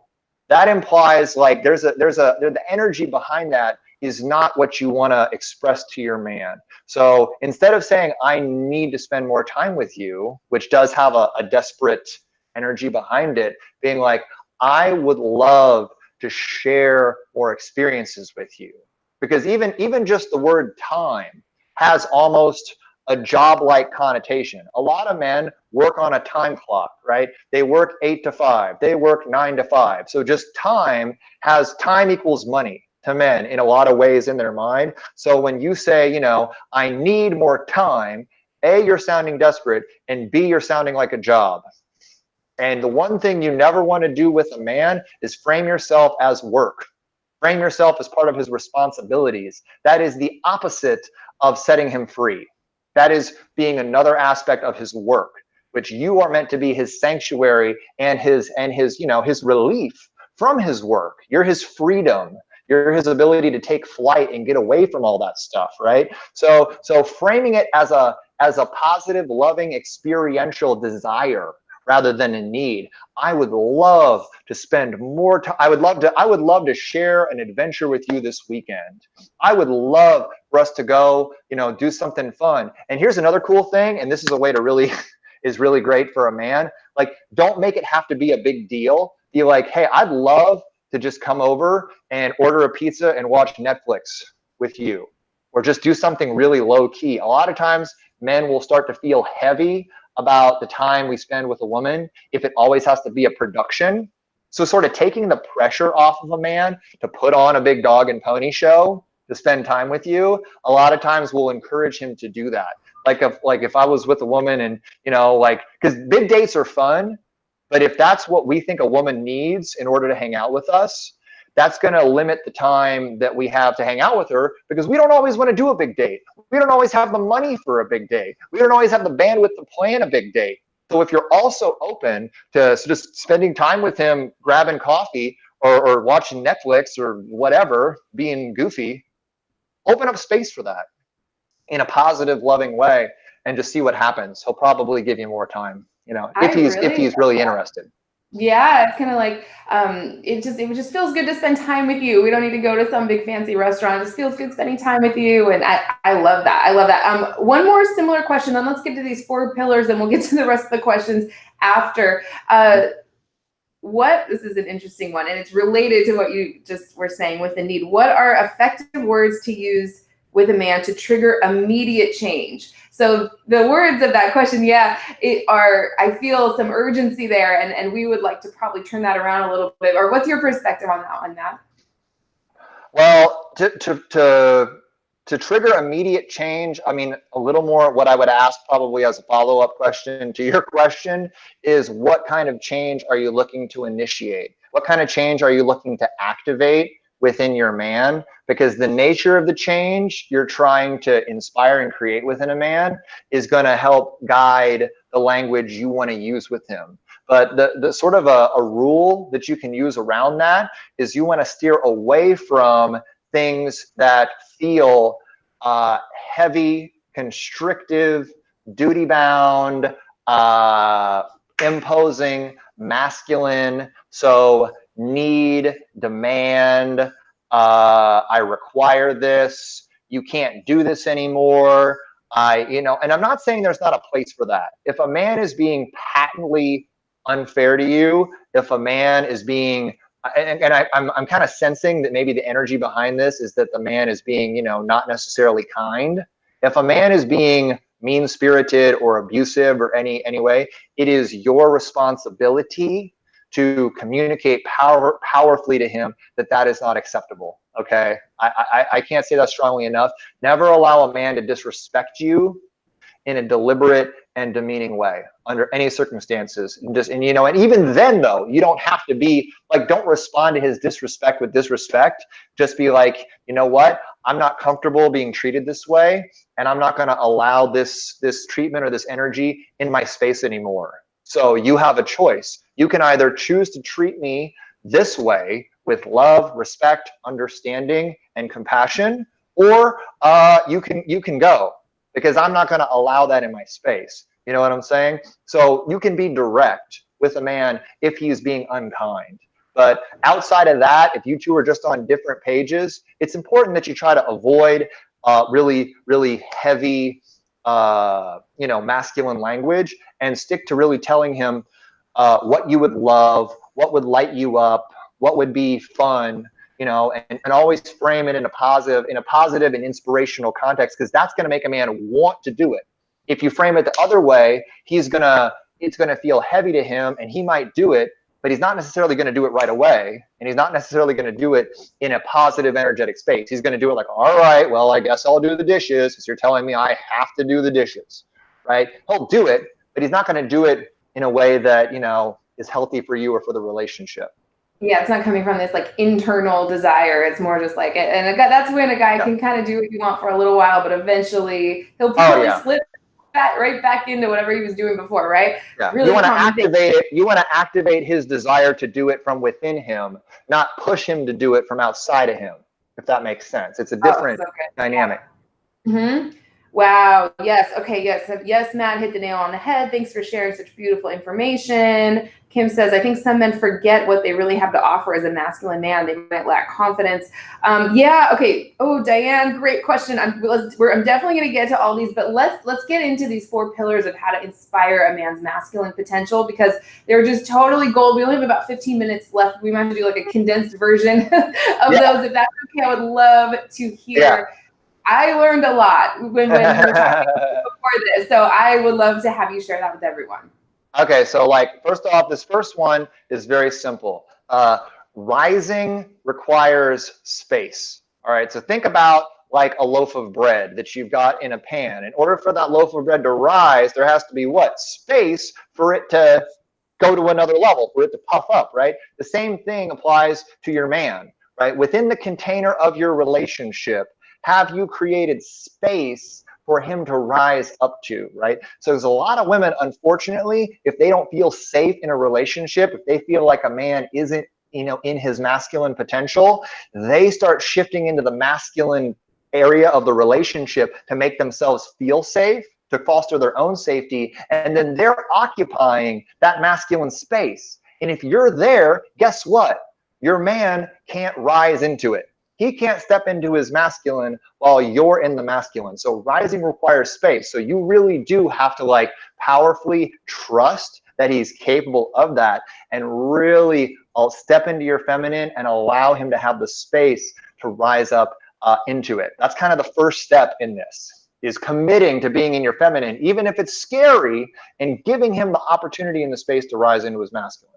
Speaker 2: That implies like the energy behind that is not what you want to express to your man. So instead of saying, I need to spend more time with you, which does have a desperate energy behind it, being like, I would love to share more experiences with you. Because even just the word time has almost a job-like connotation. A lot of men work on a time clock, right? They work 8 to 5, they work 9 to 5. So just time equals money to men in a lot of ways in their mind. So when you say, you know, I need more time, A, you're sounding desperate, and B, you're sounding like a job. And the one thing you never want to do with a man is frame yourself as work. Frame yourself as part of his responsibilities. That is the opposite of setting him free. That is being another aspect of his work, which you are meant to be his sanctuary and his you know, his relief from his work. You're his freedom. You're his ability to take flight and get away from all that stuff, right? So framing it as a positive, loving, experiential desire rather than a need. I would love to spend more time. I would love to share an adventure with you this weekend. I would love for us to go, you know, do something fun. And here's another cool thing, and this is a way to really is really great for a man. Like, don't make it have to be a big deal. Be like, hey, I'd love to just come over and order a pizza and watch Netflix with you, or just do something really low key. A lot of times men will start to feel heavy about the time we spend with a woman if it always has to be a production. So sort of taking the pressure off of a man to put on a big dog and pony show to spend time with you, a lot of times we'll encourage him to do that. Like if I was with a woman and, you know, like, because big dates are fun, but if that's what we think a woman needs in order to hang out with us, that's going to limit the time that we have to hang out with her, because we don't always want to do a big date. We don't always have the money for a big date. We don't always have the bandwidth to plan a big date. So if you're also open to just spending time with him, grabbing coffee or watching Netflix or whatever, being goofy, open up space for that in a positive, loving way, and just see what happens. He'll probably give you more time, you know, if he's really interested.
Speaker 1: Yeah, it's kind of like it just feels good to spend time with you. We don't need to go to some big fancy restaurant. It just feels good spending time with you, and I love that. I love that. One more similar question, then let's get to these 4 pillars, and we'll get to the rest of the questions after. This is an interesting one, and it's related to what you just were saying with the need. What are effective words to use with a man to trigger immediate change? So the words of that question, I feel some urgency there, and we would like to probably turn that around a little bit. Or what's your perspective on that?
Speaker 2: Well, to trigger immediate change, I mean, a little more what I would ask probably as a follow-up question to your question is, what kind of change are you looking to initiate? What kind of change are you looking to activate within your man? Because the nature of the change you're trying to inspire and create within a man is going to help guide the language you want to use with him. But the sort of a rule that you can use around that is you want to steer away from things that feel heavy, constrictive, duty-bound, imposing, masculine. So need, demand, I require this, you can't do this anymore. And I'm not saying there's not a place for that. If a man is being patently unfair to you, if a man is being, I'm kind of sensing that maybe the energy behind this is that the man is being, not necessarily kind. If a man is being mean-spirited or abusive or any way, it is your responsibility to communicate powerfully to him that is not acceptable. Okay, I can't say that strongly enough. Never allow a man to disrespect you in a deliberate and demeaning way under any circumstances. And even then though, you don't have to be like, don't respond to his disrespect with disrespect. Just be like, you know what? I'm not comfortable being treated this way, and I'm not going to allow this treatment or this energy in my space anymore. So you have a choice. You can either choose to treat me this way with love, respect, understanding, and compassion, or you can go, because I'm not going to allow that in my space. You know what I'm saying? So you can be direct with a man if he's being unkind. But outside of that, if you two are just on different pages, it's important that you try to avoid really, really heavy, masculine language, and stick to really telling him what you would love, what would light you up, what would be fun, and always frame it in a positive and inspirational context, because that's going to make a man want to do it. If you frame it the other way, it's going to feel heavy to him, and he might do it, but he's not necessarily going to do it right away, and he's not necessarily going to do it in a positive, energetic space. He's going to do it like, all right, well, I guess I'll do the dishes because you're telling me I have to do the dishes, right? He'll do it, but he's not going to do it in a way that, is healthy for you or for the relationship.
Speaker 1: Yeah, it's not coming from this like internal desire. It's more just like, and that's when a guy can kind of do what you want for a little while, but eventually he'll probably slip right back into whatever he was doing before, right?
Speaker 2: Yeah.
Speaker 1: Really
Speaker 2: you want to activate it. You want to activate his desire to do it from within him, not push him to do it from outside of him, if that makes sense. It's a different dynamic.
Speaker 1: Yeah. Mm-hmm. Wow. Yes. Okay. Yes, Matt hit the nail on the head. Thanks for sharing such beautiful information. Kim says, I think some men forget what they really have to offer as a masculine man. They might lack confidence. Yeah. Okay. Oh, Diane, great question. I'm definitely going to get to all these, but let's get into these 4 pillars of how to inspire a man's masculine potential, because they're just totally gold. We only have about 15 minutes left. We might have to do like a condensed version of those. If that's okay, I would love to hear.
Speaker 2: Yeah.
Speaker 1: I learned a lot when we were talking before this, so I would love to have you share that with everyone.
Speaker 2: Okay, so first off, this first one is very simple. Rising requires space. All right, so think about like a loaf of bread that you've got in a pan. In order for that loaf of bread to rise, there has to be what? Space for it to go to another level, for it to puff up, right? The same thing applies to your man, right? Within the container of your relationship, have you created space for him to rise up to, right? So there's a lot of women, unfortunately, if they don't feel safe in a relationship, if they feel like a man isn't, in his masculine potential, they start shifting into the masculine area of the relationship to make themselves feel safe, to foster their own safety, and then they're occupying that masculine space. And if you're there, guess what? Your man can't rise into it. He can't step into his masculine while you're in the masculine. So rising requires space. So you really do have to powerfully trust that he's capable of that, and really step into your feminine and allow him to have the space to rise up into it. That's kind of the first step in this, is committing to being in your feminine, even if it's scary, and giving him the opportunity and the space to rise into his masculine.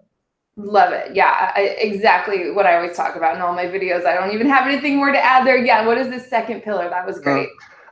Speaker 1: Love it. Yeah, exactly what I always talk about in all my videos. I don't even have anything more to add there. Yeah, what is the second pillar? That was great.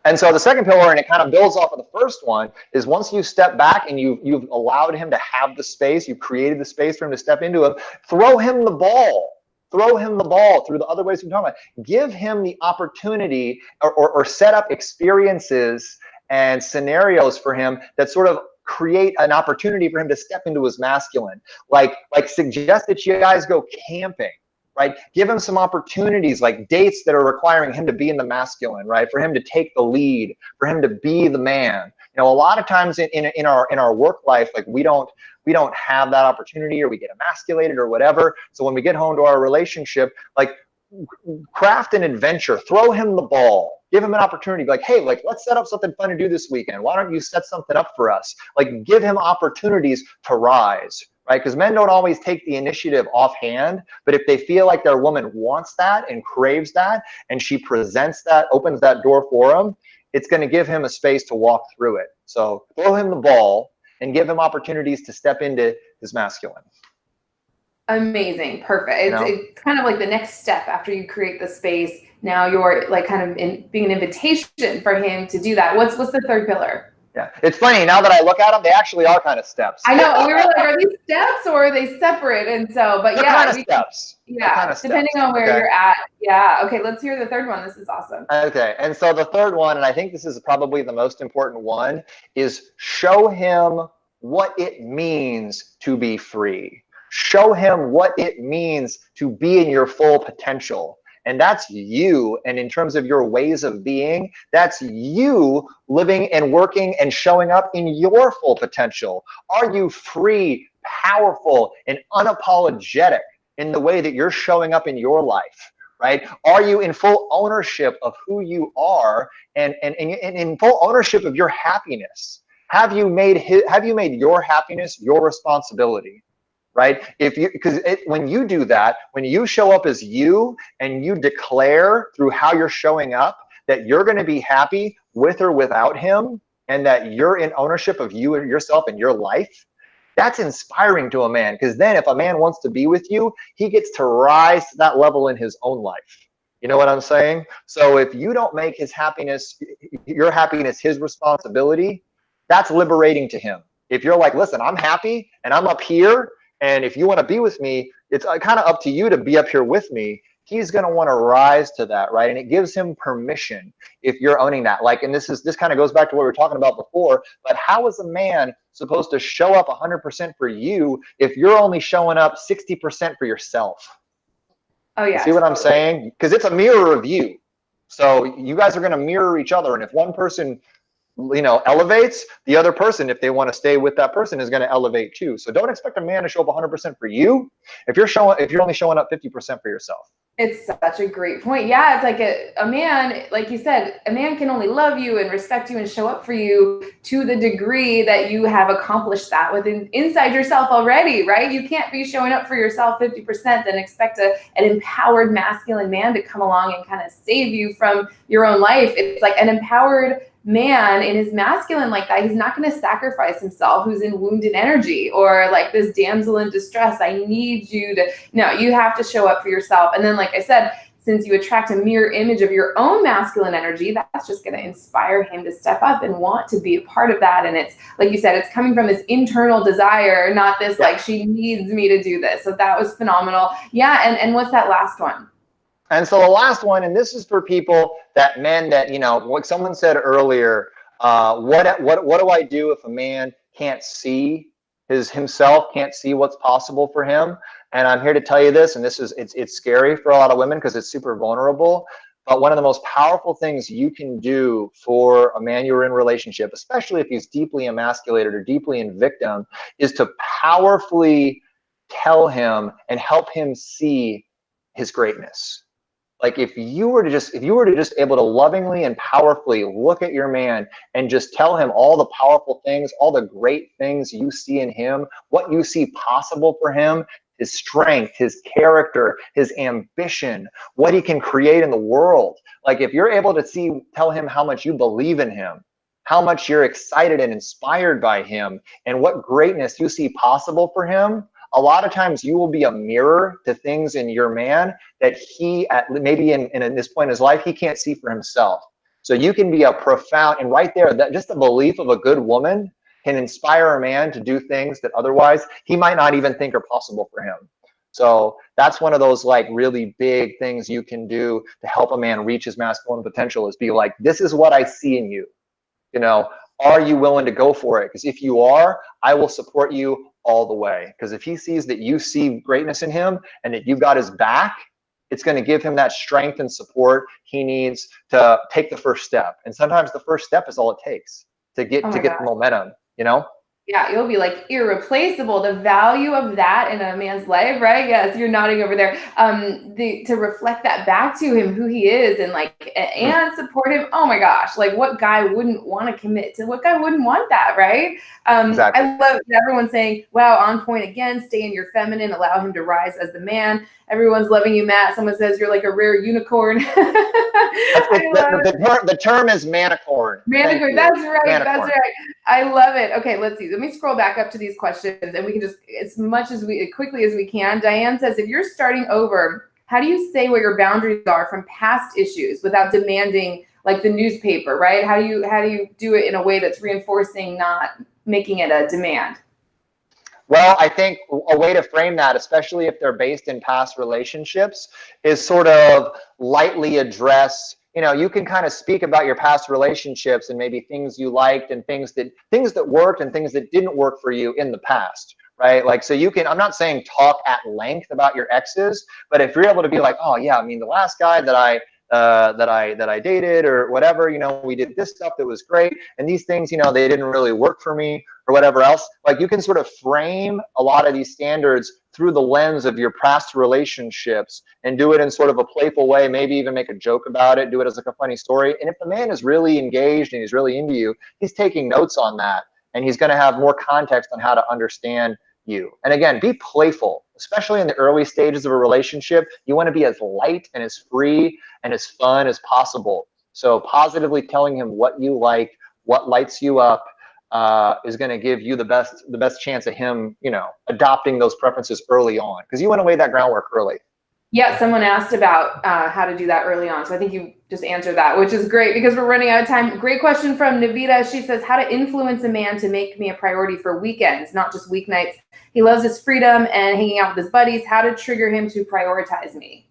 Speaker 2: And so the second pillar, and it kind of builds off of the first one, is once you step back and you've allowed him to have the space, you've created the space for him to step into it, throw him the ball. Throw him the ball through the other ways we're talking about. Give him the opportunity or set up experiences and scenarios for him that sort of create an opportunity for him to step into his masculine. Like suggest that you guys go camping. Right? Give him some opportunities, like dates that are requiring him to be in the masculine, right? For him to take the lead, for him to be the man. You know, a lot of times in our work life, like we don't have that opportunity, or we get emasculated or whatever. So when we get home to our relationship, like craft an adventure, throw him the ball, give him an opportunity, like, hey, like let's set up something fun to do this weekend. Why don't you set something up for us? Like give him opportunities to rise. Right? Because men don't always take the initiative offhand, but if they feel like their woman wants that and craves that, and she presents that, opens that door for him, it's going to give him a space to walk through it. So throw him the ball and give him opportunities to step into his masculine.
Speaker 1: Amazing. Perfect. It's kind of like the next step after you create the space. Now you're like kind of being an invitation for him to do that. What's the third pillar?
Speaker 2: Yeah, it's funny, now that I look at them, they actually are kind of steps.
Speaker 1: I know, we were like, are these steps or are they separate? And so, but
Speaker 2: they're
Speaker 1: yeah,
Speaker 2: kind of steps.
Speaker 1: Yeah,
Speaker 2: kind of
Speaker 1: depending
Speaker 2: steps.
Speaker 1: on where you're at. Yeah, okay, let's hear the third one. This is awesome.
Speaker 2: Okay, and so the third one, and I think this is probably the most important one, is show him what it means to be free. Show him what it means to be in your full potential. And that's you. And in terms of your ways of being, that's you living and working and showing up in your full potential. Are you free, powerful, and unapologetic in the way that you're showing up in your life? Right? Are you in full ownership of who you are and in full ownership of your happiness? Have you made your happiness your responsibility? Right? Because when you do that, when you show up as you and you declare through how you're showing up that you're going to be happy with or without him, and that you're in ownership of you and yourself and your life, that's inspiring to a man. Because then if a man wants to be with you, he gets to rise to that level in his own life. You know what I'm saying? So if you don't make his happiness, your happiness, his responsibility, that's liberating to him. If you're like, listen, I'm happy and I'm up here, and if you want to be with me, it's kind of up to you to be up here with me. He's going to want to rise to that, right? And it gives him permission if you're owning that. Like, and this kind of goes back to what we were talking about before, but how is a man supposed to show up 100% for you if you're only showing up 60% for yourself?
Speaker 1: Oh yeah.
Speaker 2: See what I'm saying? Because it's a mirror of you. So you guys are going to mirror each other. And if one person, elevates, the other person, if they want to stay with that person, is going to elevate too. So don't expect a man to show up 100% for you if you're only showing up 50% for yourself.
Speaker 1: It's such a great point. Yeah, it's like a man, like you said, a man can only love you and respect you and show up for you to the degree that you have accomplished that within inside yourself already, right? You can't be showing up for yourself 50%, then expect an empowered masculine man to come along and kind of save you from your own life. It's like an empowered man in his masculine like that, he's not going to sacrifice himself, who's in wounded energy or like this damsel in distress. I need you to, no, you have to show up for yourself. And then, like I said, since you attract a mirror image of your own masculine energy, that's just going to inspire him to step up and want to be a part of that. And it's like you said, it's coming from this internal desire, not this like she needs me to do this. So that was phenomenal. Yeah. And what's that last one?
Speaker 2: And so the last one, and this is for people that men that, like someone said earlier, what do I do if a man can't see himself, can't see what's possible for him? And I'm here to tell you this, and it's scary for a lot of women because it's super vulnerable. But one of the most powerful things you can do for a man you're in relationship, especially if he's deeply emasculated or deeply in victim, is to powerfully tell him and help him see his greatness. Like if you were to just able to lovingly and powerfully look at your man and just tell him all the powerful things, all the great things you see in him, what you see possible for him, his strength, his character, his ambition, what he can create in the world. Like if you're able to tell him how much you believe in him, how much you're excited and inspired by him, and what greatness you see possible for him, a lot of times you will be a mirror to things in your man that he, maybe in this point in his life, he can't see for himself. So you can be a profound, and right there, that just the belief of a good woman can inspire a man to do things that otherwise he might not even think are possible for him. So that's one of those like really big things you can do to help a man reach his masculine potential, is be like, this is what I see in you. You know, are you willing to go for it? Because if you are, I will support you all the way. Because if he sees that you see greatness in him and that you've got his back, it's going to give him that strength and support he needs to take the first step. And sometimes the first step is all it takes to get
Speaker 1: Oh
Speaker 2: to
Speaker 1: my
Speaker 2: get
Speaker 1: God.
Speaker 2: the momentum, you know?
Speaker 1: Yeah, you'll be like irreplaceable. The value of that in a man's life, right? Yes, you're nodding over there. To reflect that back to him, who he is, and like and support him. Oh my gosh, like what guy wouldn't want to commit to? What guy wouldn't want that, right?
Speaker 2: Exactly.
Speaker 1: I love everyone saying, "Wow, on point again. Stay in your feminine. Allow him to rise as the man." Everyone's loving you, Matt. Someone says you're like a rare unicorn.
Speaker 2: The term is manicorn. Thank
Speaker 1: Manticore,
Speaker 2: you.
Speaker 1: that's right. That's
Speaker 2: Manicorn.
Speaker 1: right. I love it. Okay, let's see. Let me scroll back up to these questions and we can just, quickly as we can. Diane says, if you're starting over, how do you say what your boundaries are from past issues without demanding like the newspaper, right? How do you do it in a way that's reinforcing, not making it a demand?
Speaker 2: Well, I think a way to frame that, especially if they're based in past relationships, is sort of lightly address, you know, you can kind of speak about your past relationships and maybe things you liked and things that worked and things that didn't work for you in the past, right? Like, so you can, I'm not saying talk at length about your exes, but if you're able to be like, oh yeah, I mean, the last guy that I dated or whatever, you know, we did this stuff that was great, and these things, you know, they didn't really work for me or whatever else. Like, you can sort of frame a lot of these standards through the lens of your past relationships and do it in sort of a playful way, maybe even make a joke about it, do it as like a funny story. And if the man is really engaged and he's really into you, he's taking notes on that, and he's going to have more context on how to understand you. And again, be playful, especially in the early stages of a relationship. You want to be as light and as free and as fun as possible. So positively telling him what you like, what lights you up, is going to give you the best chance of him, you know, adopting those preferences early on, because you want to lay that groundwork early.
Speaker 1: Yeah, someone asked about how to do that early on. So I think you just answered that, which is great because we're running out of time. Great question from Navita. She says, how to influence a man to make me a priority for weekends, not just weeknights. He loves his freedom and hanging out with his buddies. How to trigger him to prioritize me?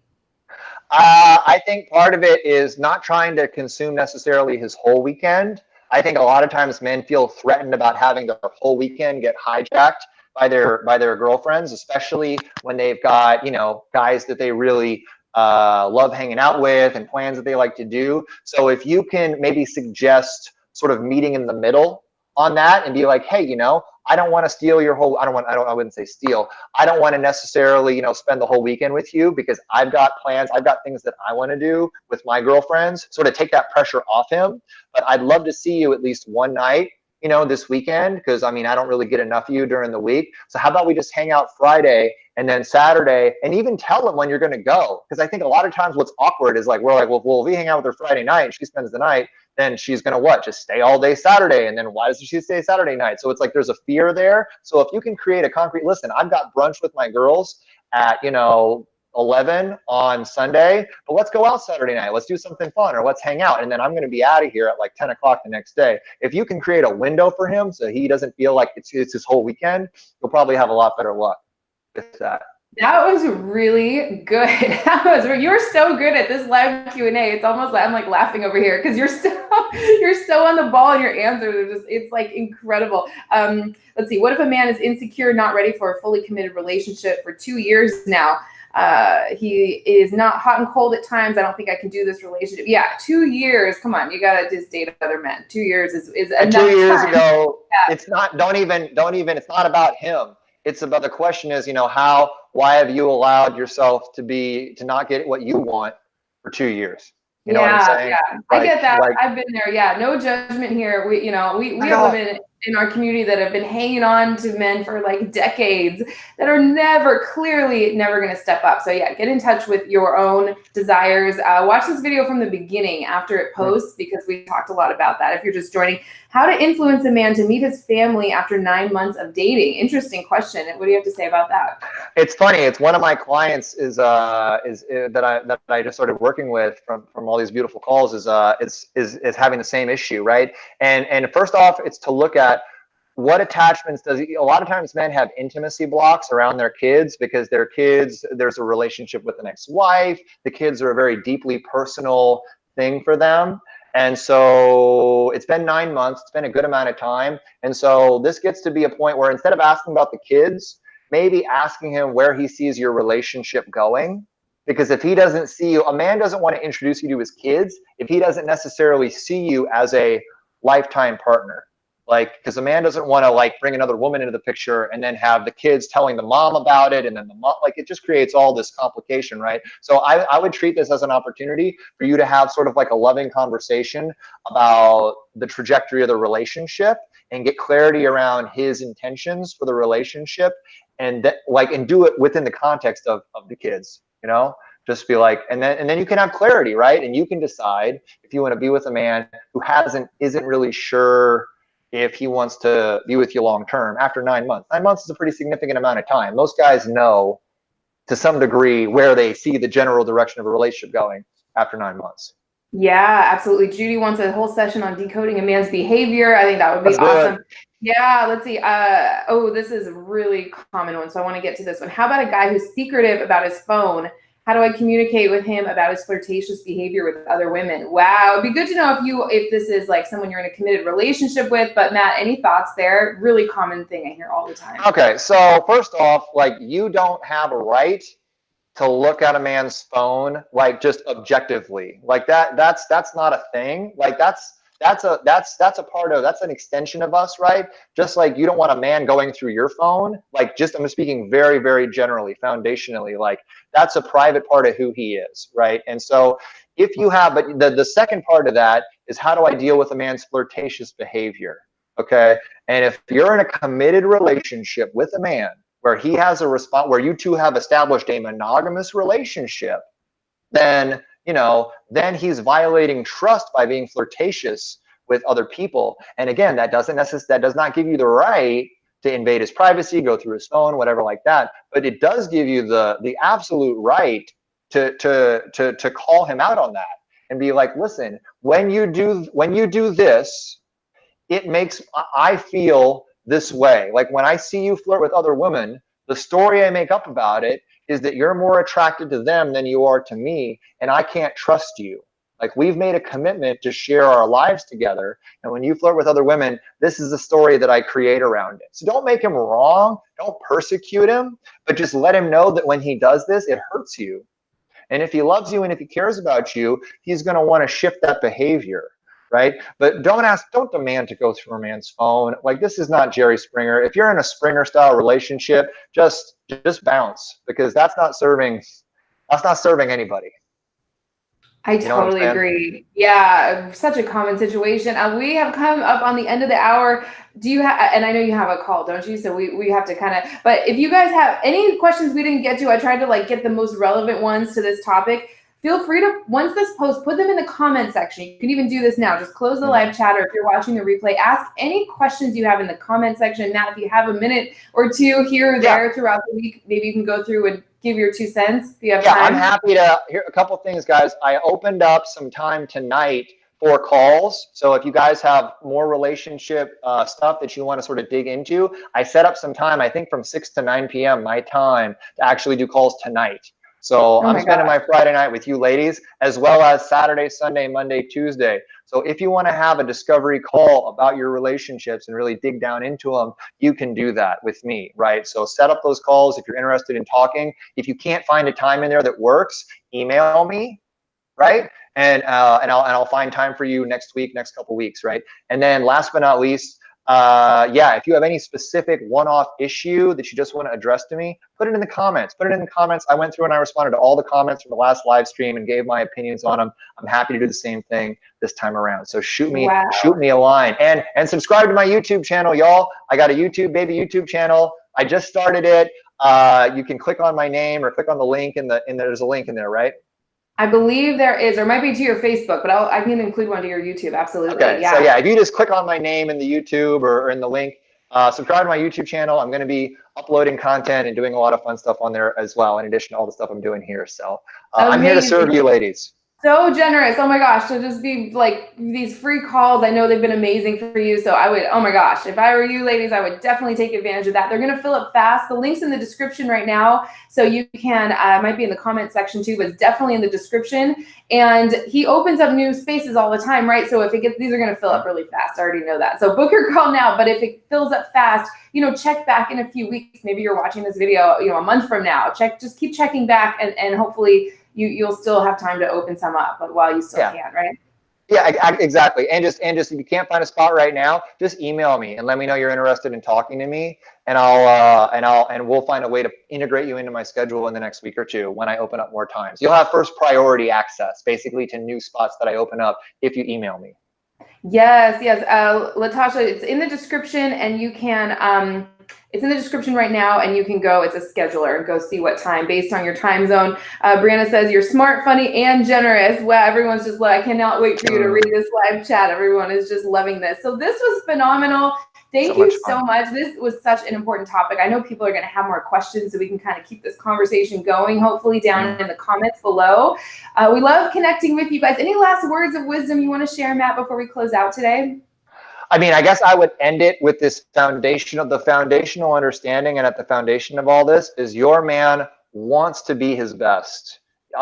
Speaker 2: I think part of it is not trying to consume necessarily his whole weekend. I think a lot of times men feel threatened about having their whole weekend get hijacked by their girlfriends, especially when they've got, you know, guys that they really love hanging out with and plans that they like to do. So if you can maybe suggest sort of meeting in the middle on that and be like, hey, you know, I don't want to steal your whole, I wouldn't say steal. I don't want to necessarily, you know, spend the whole weekend with you because I've got plans. I've got things that I want to do with my girlfriends, sort of take that pressure off him. But I'd love to see you at least one night, you know, this weekend, because I mean, I don't really get enough of you during the week. So how about we just hang out Friday and then Saturday, and even tell him when you're going to go? Because I think a lot of times what's awkward is like, we're like, well, if we hang out with her Friday night and she spends the night, then she's going to what? Just stay all day Saturday. And then why does she stay Saturday night? So it's like there's a fear there. So if you can create a concrete, listen, I've got brunch with my girls at, you know, 11 on Sunday, but let's go out Saturday night. Let's do something fun, or let's hang out. And then I'm going to be out of here at like 10 o'clock the next day. If you can create a window for him so he doesn't feel like it's his whole weekend, you'll probably have a lot better luck with that.
Speaker 1: That was really good. You're so good at this live Q&A. It's almost like I'm like laughing over here because you're so on the ball and your answers are just, it's like incredible. Let's see. What if a man is insecure, not ready for a fully committed relationship for 2 years now? He is not hot and cold at times. I don't think I can do this relationship. Yeah, 2 years. Come on, you gotta just date other men. 2 years is enough
Speaker 2: 2 years
Speaker 1: time.
Speaker 2: ago, yeah. It's not. Don't even. It's not about him. It's about, the question is, you know, why have you allowed yourself to not get what you want for 2 years? You know what I'm saying?
Speaker 1: Yeah, I get that. Like, I've been there. Yeah, no judgment here. We have women in our community that have been hanging on to men for like decades that are clearly never going to step up. So yeah, get in touch with your own desires. Watch this video from the beginning after it posts, because we talked a lot about that. If you're just joining, how to influence a man to meet his family after 9 months of dating. Interesting question. What do you have to say about that?
Speaker 2: It's funny. It's one of my clients is that I just started working with from all these beautiful calls is having the same issue, right? And first off, it's to look at what attachments does he, a lot of times men have intimacy blocks around their kids because their kids, there's a relationship with an ex-wife. The kids are a very deeply personal thing for them. And so it's been 9 months. It's been a good amount of time. And so this gets to be a point where instead of asking about the kids, maybe asking him where he sees your relationship going. Because if he doesn't see you, a man doesn't want to introduce you to his kids if he doesn't necessarily see you as a lifetime partner. Like, because a man doesn't want to like bring another woman into the picture and then have the kids telling the mom about it, and then the mom, like, it just creates all this complication, right? So I would treat this as an opportunity for you to have sort of like a loving conversation about the trajectory of the relationship and get clarity around his intentions for the relationship, and that, like, and do it within the context of the kids, you know? Just be like, and then you can have clarity, right? And you can decide if you want to be with a man who isn't really sure if he wants to be with you long term after 9 months. 9 months is a pretty significant amount of time. Most guys know to some degree where they see the general direction of a relationship going after 9 months.
Speaker 1: Yeah, absolutely. Judy wants a whole session on decoding a man's behavior. I think that would be
Speaker 2: Let's do
Speaker 1: awesome.
Speaker 2: it.
Speaker 1: Yeah, let's see. Oh, this is a really common one, so I want to get to this one. How about a guy who's secretive about his phone? How do I communicate with him about his flirtatious behavior with other women? Wow, it'd be good to know if this is like someone you're in a committed relationship with. But Matt, any thoughts there? Really common thing I hear all the time.
Speaker 2: Okay, so first off, like, you don't have a right to look at a man's phone like just objectively. Like that's not a thing. Like that's a part of, that's an extension of us, right? Just like you don't want a man going through your phone. Like, just, I'm speaking very, very generally, foundationally, like that's a private part of who he is, right? And so if you have, but the second part of that is, how do I deal with a man's flirtatious behavior? Okay. And if you're in a committed relationship with a man where he has a response, where you two have established a monogamous relationship, then, you know, then he's violating trust by being flirtatious with other people. And again, that does not give you the right to invade his privacy, go through his phone, whatever like that. But it does give you the absolute right to call him out on that and be like, listen, when you do this, it makes, I feel this way. Like, when I see you flirt with other women, the story I make up about it is that you're more attracted to them than you are to me, and I can't trust you. Like, we've made a commitment to share our lives together, and when you flirt with other women, this is the story that I create around it. So don't make him wrong, don't persecute him, but just let him know that when he does this, it hurts you. And if he loves you and if he cares about you, he's going to want to shift that behavior, right? But don't demand to go through a man's phone. Like, this is not Jerry Springer. If you're in a Springer style relationship, just bounce, because that's not serving anybody.
Speaker 1: I totally agree. Yeah, such a common situation. We have come up on the end of the hour. Do you have, and I know you have a call, don't you? So we have to kind of, but if you guys have any questions we didn't get to, I tried to like get the most relevant ones to this topic. Feel free to, once this post, put them in the comment section. You can even do this now. Just close the live chat, or if you're watching the replay, ask any questions you have in the comment section. Now, if you have a minute or two here or there throughout the week, maybe you can go through and give your 2 cents if you have time.
Speaker 2: I'm happy to hear a couple of things, guys. I opened up some time tonight for calls. So if you guys have more relationship stuff that you want to sort of dig into, I set up some time, I think from 6 to 9 p.m. my time, to actually do calls tonight. So I'm spending my Friday night with you ladies, as well as Saturday, Sunday, Monday, Tuesday. So if you want to have a discovery call about your relationships and really dig down into them, you can do that with me, right? So set up those calls if you're interested in talking. If you can't find a time in there that works, email me, right? And I'll find time for you next week, next couple weeks, right? And then last but not least, yeah, if you have any specific one-off issue that you just want to address to me, put it in the comments. Put it in the comments. I went through and I responded to all the comments from the last live stream and gave my opinions on them. I'm happy to do the same thing this time around. So shoot me a line, and subscribe to my YouTube channel, y'all. I got a YouTube channel. I just started it. You can click on my name or click on the link there's a link in there, right?
Speaker 1: I believe there is, or it might be to your Facebook, but I can include one to your YouTube. Absolutely.
Speaker 2: Okay. Yeah. So yeah, if you just click on my name in the YouTube or in the link, subscribe to my YouTube channel. I'm going to be uploading content and doing a lot of fun stuff on there as well, in addition to all the stuff I'm doing here. So I'm here to serve you, ladies.
Speaker 1: So generous. Oh my gosh. To just be like these free calls. I know they've been amazing for you. So I would, oh my gosh, if I were you ladies, I would definitely take advantage of that. They're going to fill up fast. The link's in the description right now. So you can, might be in the comment section too, but it's definitely in the description. And he opens up new spaces all the time, right? So if it gets, these are going to fill up really fast. I already know that. So book your call now. But if it fills up fast, you know, check back in a few weeks. Maybe you're watching this video, you know, a month from now. Just keep checking back, and hopefully you'll still have time to open some up, but while you still can, right?
Speaker 2: Yeah, exactly. And just if you can't find a spot right now, just email me and let me know you're interested in talking to me, and we'll find a way to integrate you into my schedule in the next week or two when I open up more times. You'll have first priority access basically to new spots that I open up if you email me.
Speaker 1: Yes. Latasha, it's in the description, and you can it's in the description right now, and you can go, it's a scheduler, and go see what time based on your time zone. Brianna says, you're smart, funny, and generous. Wow, everyone's just like, I cannot wait for you to read this live chat. Everyone is just loving this. So this was phenomenal. Thank you so much. This was such an important topic. I know people are going to have more questions, so we can kind of keep this conversation going, hopefully down in the comments below. We love connecting with you guys. Any last words of wisdom you want to share, Matt, before we close out today?
Speaker 2: I mean, I guess I would end it with this foundational understanding, and at the foundation of all this is your man wants to be his best.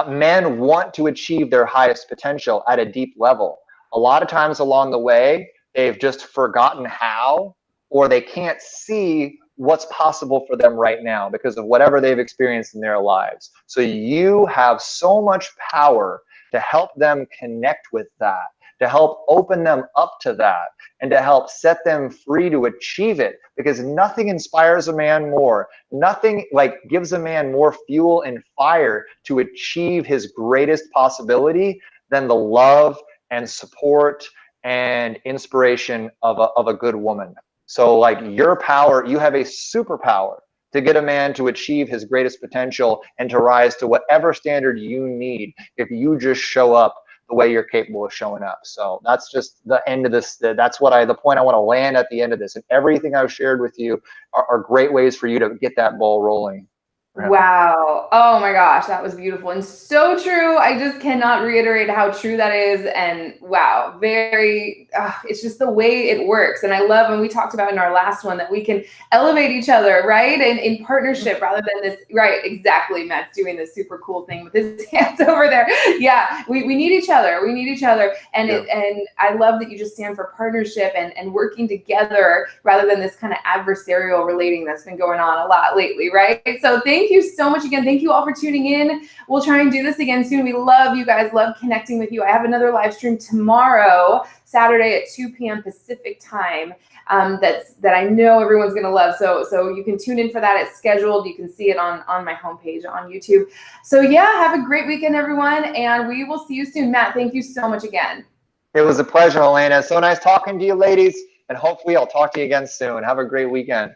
Speaker 2: Men want to achieve their highest potential at a deep level. A lot of times along the way, they've just forgotten how, or they can't see what's possible for them right now because of whatever they've experienced in their lives. So you have so much power to help them connect with that, to help open them up to that, and to help set them free to achieve it, because nothing inspires a man more. Nothing like gives a man more fuel and fire to achieve his greatest possibility than the love and support and inspiration of a good woman. So like your power, you have a superpower to get a man to achieve his greatest potential and to rise to whatever standard you need if you just show up the way you're capable of showing up. So that's just the end of this. That's what the point I want to land at the end of this. And everything I've shared with you are great ways for you to get that ball rolling.
Speaker 1: Wow. Oh my gosh, that was beautiful and so true. I just cannot reiterate how true that is. And wow, it's just the way it works. And I love when we talked about in our last one that we can elevate each other, right? And in partnership rather than this, right? Exactly. Matt's doing this super cool thing with his hands over there. Yeah, we need each other. We need each other. And and I love that you just stand for partnership and working together rather than this kind of adversarial relating that's been going on a lot lately, right? So thank you so much again. Thank you all for tuning in. We'll try and do this again soon. We love you guys, love connecting with you. I have another live stream tomorrow, Saturday at 2 p.m. Pacific time. That I know everyone's gonna love. So you can tune in for that. It's scheduled. You can see it on my homepage on YouTube. So yeah, have a great weekend, everyone, and we will see you soon. Matt, thank you so much again.
Speaker 2: It was a pleasure, Helena. So nice talking to you, ladies, and hopefully I'll talk to you again soon. Have a great weekend.